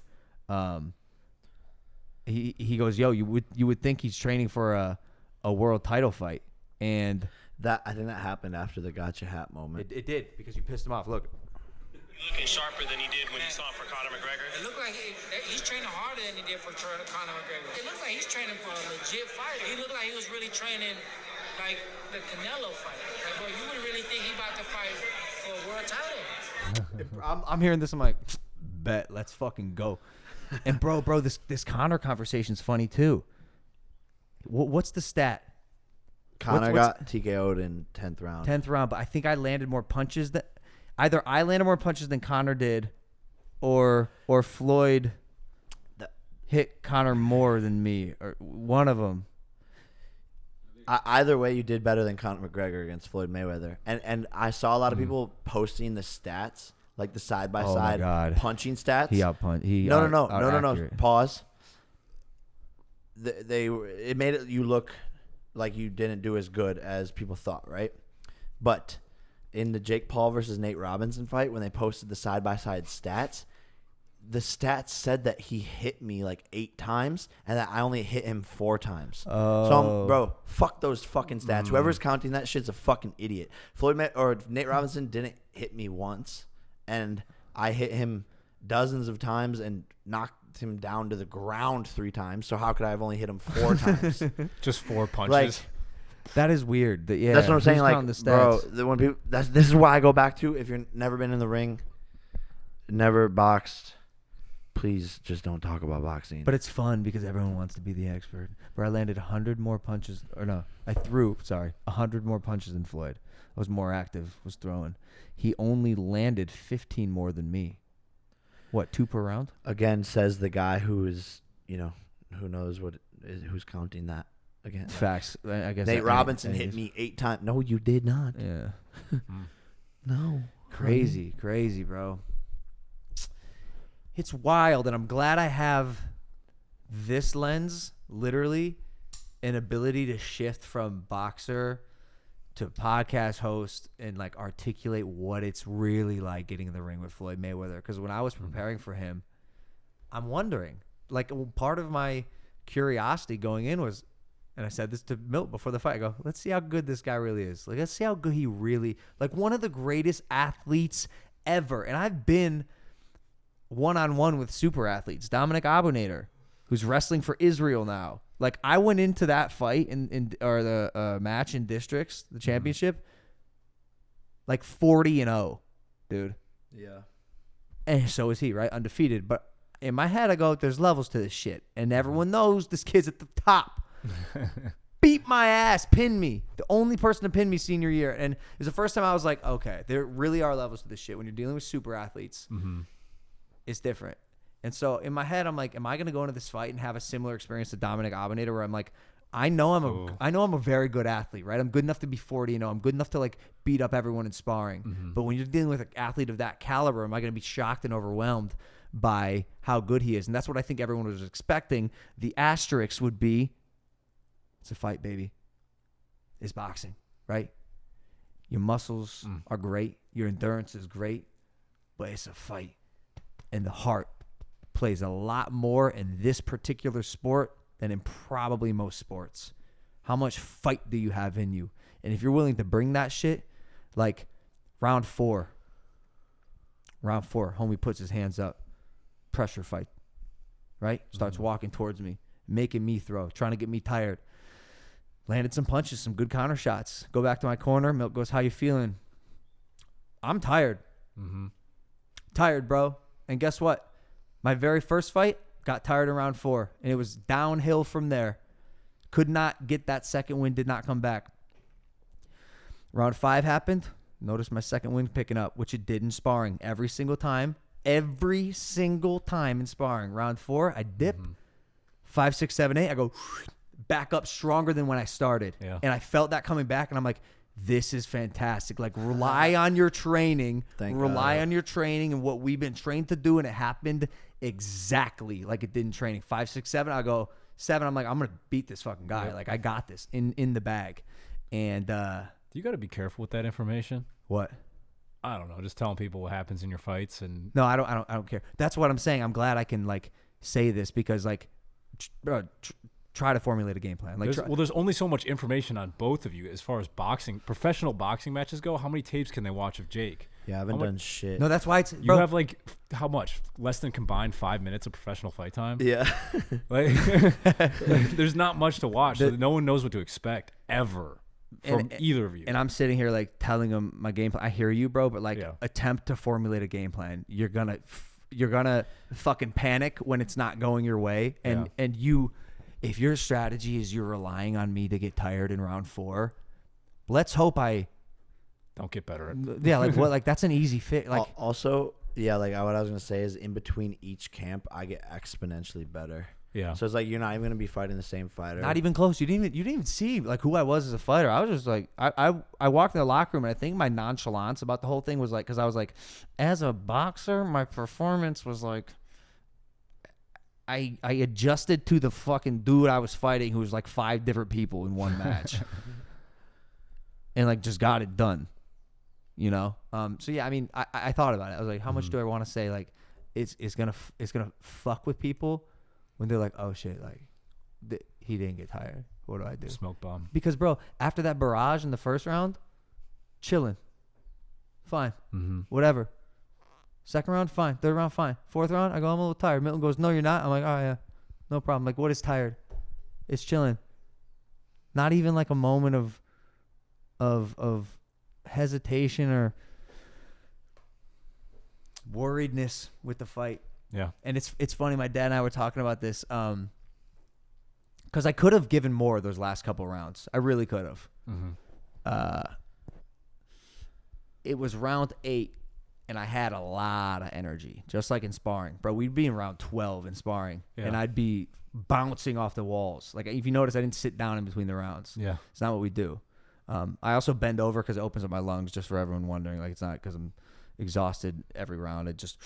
He goes, "Yo, you would think he's training for a world title fight," and I think that happened after the gotcha hat moment. It did because you pissed him off. Look. Looking sharper than he did when he saw for Conor McGregor. It looked like he's training harder than he did for Conor McGregor. It looks like he's training for a legit fighter. He looked like he was really training like the Canelo fight. Like, bro, you would really think he about to fight for a world title. I'm hearing this. I'm like, bet, let's fucking go. And bro, this Conor conversation's funny too. What's the stat? Conor got TKO'd in 10th round. 10th round, but I think I landed more punches that. Either I landed more punches than Conor did, or Floyd hit Conor more than me, or one of them. Either way, you did better than Conor McGregor against Floyd Mayweather. And I saw a lot of people posting the stats, like the side-by-side punching stats. He outpunched. No. Pause. It made you look like you didn't do as good as people thought, right? But in the Jake Paul versus Nate Robinson fight, when they posted the side-by-side stats, the stats said that he hit me like 8 times and that I only hit him 4 times. So, bro, fuck those fucking stats. Whoever's counting that shit's a fucking idiot. Nate Robinson didn't hit me once, and I hit him dozens of times and knocked him down to the ground 3 times. So how could I have only hit him 4 times? Just 4 punches. Like, that is weird. Yeah, that's what I'm saying. who's Like, counting the bro, stats? when people, this is why I go back to, if you've never been in the ring, never boxed, please just don't talk about boxing. But it's fun because everyone wants to be the expert. Where I landed 100 more punches, I threw 100 more punches than Floyd. I was more active, was throwing. He only landed 15 more than me. What, 2 per round? Again, says the guy who is, who knows what is, who's counting that. Again, Facts. I guess Nate Robinson hit me 8 times. No, you did not. Yeah. No. Crazy, bro. It's wild, and I'm glad I have this lens, literally, an ability to shift from boxer to podcast host and like articulate what it's really like getting in the ring with Floyd Mayweather. Because when I was preparing for him, I'm wondering, like, part of my curiosity going in was, and I said this to Milt before the fight, I go, let's see how good this guy really is. Like, let's see how good he really, like, one of the greatest athletes ever. And I've been one-on-one with super athletes. Dominic Abonator, who's wrestling for Israel now. Like, I went into that fight or the match in districts, the championship, like 40-0, dude. Yeah. And so is he, right? Undefeated. But in my head, I go, there's levels to this shit. And everyone knows this kid's at the top. Beat my ass, pin me. The only person to pin me senior year. And it was the first time I was like, okay, there really are levels to this shit. When you're dealing with super athletes, it's different. And so in my head, I'm like, am I going to go into this fight and have a similar experience to Dominic Abonator where I'm like, I know I'm a very good athlete, right? I'm good enough to be 40, I'm good enough to like beat up everyone in sparring. But when you're dealing with an athlete of that caliber, am I going to be shocked and overwhelmed by how good he is? And that's what I think everyone was expecting. The asterisk would be, it's a fight, baby. It's boxing, right? Your muscles are great. Your endurance is great, but it's a fight. And the heart plays a lot more in this particular sport than in probably most sports. How much fight do you have in you? And if you're willing to bring that shit, like round four, homie puts his hands up, pressure fight, right? Starts walking towards me, making me throw, trying to get me tired. Landed some punches, some good counter shots. Go back to my corner. Milt goes, how you feeling? I'm tired. Tired, bro. And guess what? My very first fight, got tired in round 4. And it was downhill from there. Could not get that second win. Did not come back. Round 5 happened. Notice my second win picking up, which it did in sparring. Every single time in sparring. Round 4, I dip. 5, 6, 7, 8. I go back up stronger than when I started. Yeah. And I felt that coming back, and I'm like, this is fantastic. Like, rely on your training. Rely on your training and what we've been trained to do, and it happened exactly like it did in training. 5, 6, 7. I go 7. I'm like, I'm going to beat this fucking guy. Like, I got this in the bag. And you got to be careful with that information. What? I don't know. Just telling people what happens in your fights. And no, I don't care. That's what I'm saying. I'm glad I can like say this because like, try to formulate a game plan. Like, there's only so much information on both of you as far as boxing, professional boxing matches go. How many tapes can they watch of Jake? Yeah, I haven't done shit. No, that's why it's. You have like how much? Less than combined 5 minutes of professional fight time. Yeah. Like, there's not much to watch. So no one knows what to expect ever from either of you. And I'm sitting here like telling them my game plan. I hear you, bro, but like attempt to formulate a game plan. You're gonna fucking panic when it's not going your way, and you. If your strategy is you're relying on me to get tired in round 4, let's hope I don't get better at it. Yeah, like what? Like that's an easy fit. Like also, yeah, like what I was gonna say is in between each camp, I get exponentially better. Yeah. So it's like you're not even gonna be fighting the same fighter. Not even close. You didn't even see like who I was as a fighter. I was just like I walked in the locker room and I think my nonchalance about the whole thing was like because I was like, as a boxer, my performance was like. I adjusted to the fucking dude I was fighting who was like 5 different people in one match. And like just got it done. You know? So yeah, I mean I thought about it. I was like, how much do I want to say? Like it's gonna fuck with people when they're like, oh shit, like he didn't get tired. What do I do? Smoke bomb. Because bro, after that barrage in the first round, chilling, fine, whatever. Second round, fine. Third round, fine. Fourth round, I go, I'm a little tired. Milton goes, no, you're not. I'm like, oh yeah, no problem. Like, what is tired? It's chilling. Not even like a moment of hesitation or worriedness with the fight. Yeah. And it's funny. My dad and I were talking about this because I could have given more those last couple rounds. I really could have. It was round 8, and I had a lot of energy, just like in sparring. Bro, we'd be in round 12 in sparring, and I'd be bouncing off the walls. Like, if you notice, I didn't sit down in between the rounds. Yeah. It's not what we do. I also bend over because it opens up my lungs, just for everyone wondering. Like, it's not because I'm exhausted every round. I just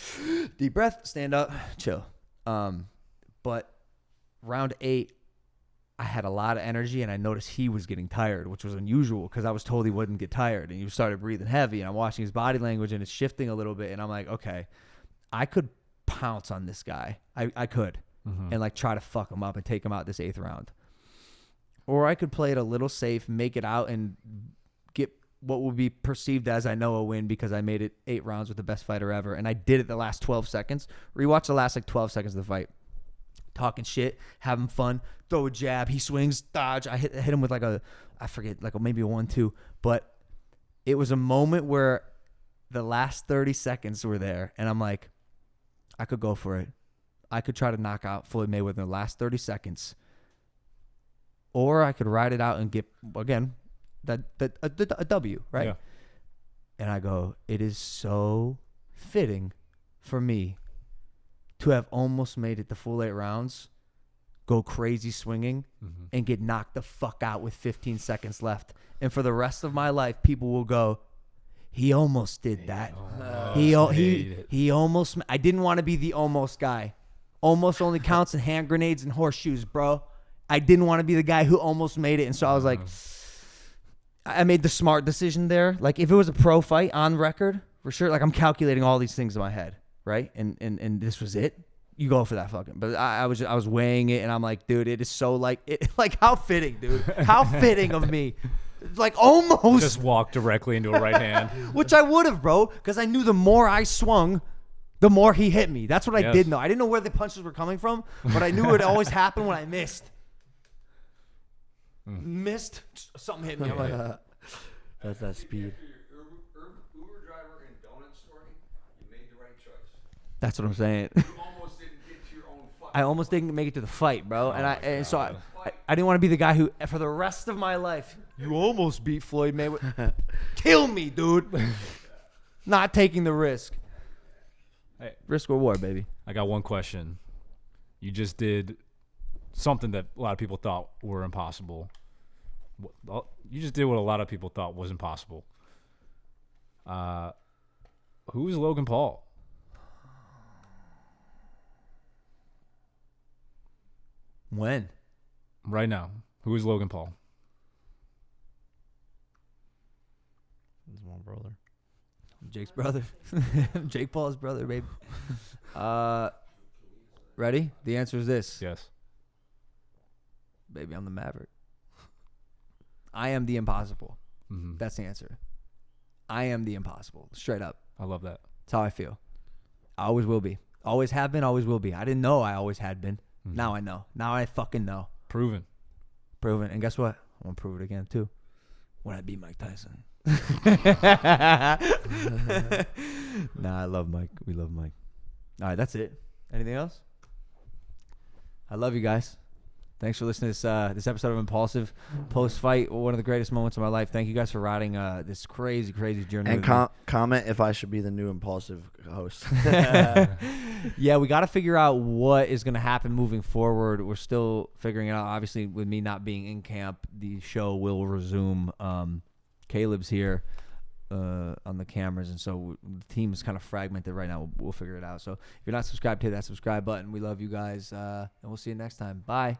deep breath, stand up, chill. But round 8, I had a lot of energy, and I noticed he was getting tired, which was unusual because I was told he wouldn't get tired, and he started breathing heavy, and I'm watching his body language, and it's shifting a little bit, and I'm like, okay, I could pounce on this guy. I could, and like try to fuck him up and take him out this 8th round. Or I could play it a little safe, make it out, and get what would be perceived as, I know, a win because I made it 8 rounds with the best fighter ever, and I did it the last 12 seconds. Rewatch the last like 12 seconds of the fight. Talking shit, having fun, throw a jab, he swings, dodge. I hit him with like I forget, like maybe a 1-2. But it was a moment where the last 30 seconds were there, and I'm like, I could go for it. I could try to knock out Floyd Mayweather in the last 30 seconds. Or I could ride it out and get, again, a W, right? Yeah. And I go, it is so fitting for me to have almost made it the full 8 rounds, go crazy swinging, and get knocked the fuck out with 15 seconds left. And for the rest of my life, people will go, he almost did that. He almost. I didn't want to be the almost guy. Almost only counts in hand grenades and horseshoes, bro. I didn't want to be the guy who almost made it. And so I was like, I made the smart decision there. Like, if it was a pro fight on record, for sure, like, I'm calculating all these things in my head. Right, and this was it. You go for that fucking. But I was weighing it, and I'm like, dude, it is so like how fitting, dude. How fitting of me. Like, almost just walk directly into a right hand, which I would have, bro, because I knew the more I swung, the more he hit me. That's what I did know. I didn't know where the punches were coming from, but I knew it would always happen when I missed. Missed, something hit me. I'm like, that's that speed. That's what I'm saying. You almost didn't get to your own fight. I almost didn't make it to the fight, bro. So I didn't want to be the guy who, for the rest of my life, you almost beat Floyd Mayweather. Kill me, dude. Not taking the risk. Hey, risk or reward, baby. I got one question. You just did something that a lot of people thought were impossible. You just did what a lot of people thought was impossible. Who is Logan Paul? When? Right now. Who is Logan Paul? He's my brother. Jake's brother. Jake Paul's brother, baby. Ready? The answer is this. Yes. Baby, I'm the Maverick. I am the impossible. Mm-hmm. That's the answer. I am the impossible. Straight up. I love that. That's how I feel. I always will be. Always have been, always will be. I didn't know I always had been. Mm-hmm. Now I know. Now I fucking know. Proven. And guess what? I'm going to prove it again, too. When I beat Mike Tyson. Nah, I love Mike. We love Mike. All right, that's it. Anything else? I love you guys. Thanks for listening to this episode of Impaulsive. Post-fight, one of the greatest moments of my life. Thank you guys for riding this crazy, crazy journey. And comment if I should be the new Impaulsive host. Yeah, we got to figure out what is going to happen moving forward. We're still figuring it out. Obviously, with me not being in camp, the show will resume. Caleb's here on the cameras, and so the team is kind of fragmented right now. We'll figure it out. So if you're not subscribed, hit that subscribe button. We love you guys, and we'll see you next time. Bye.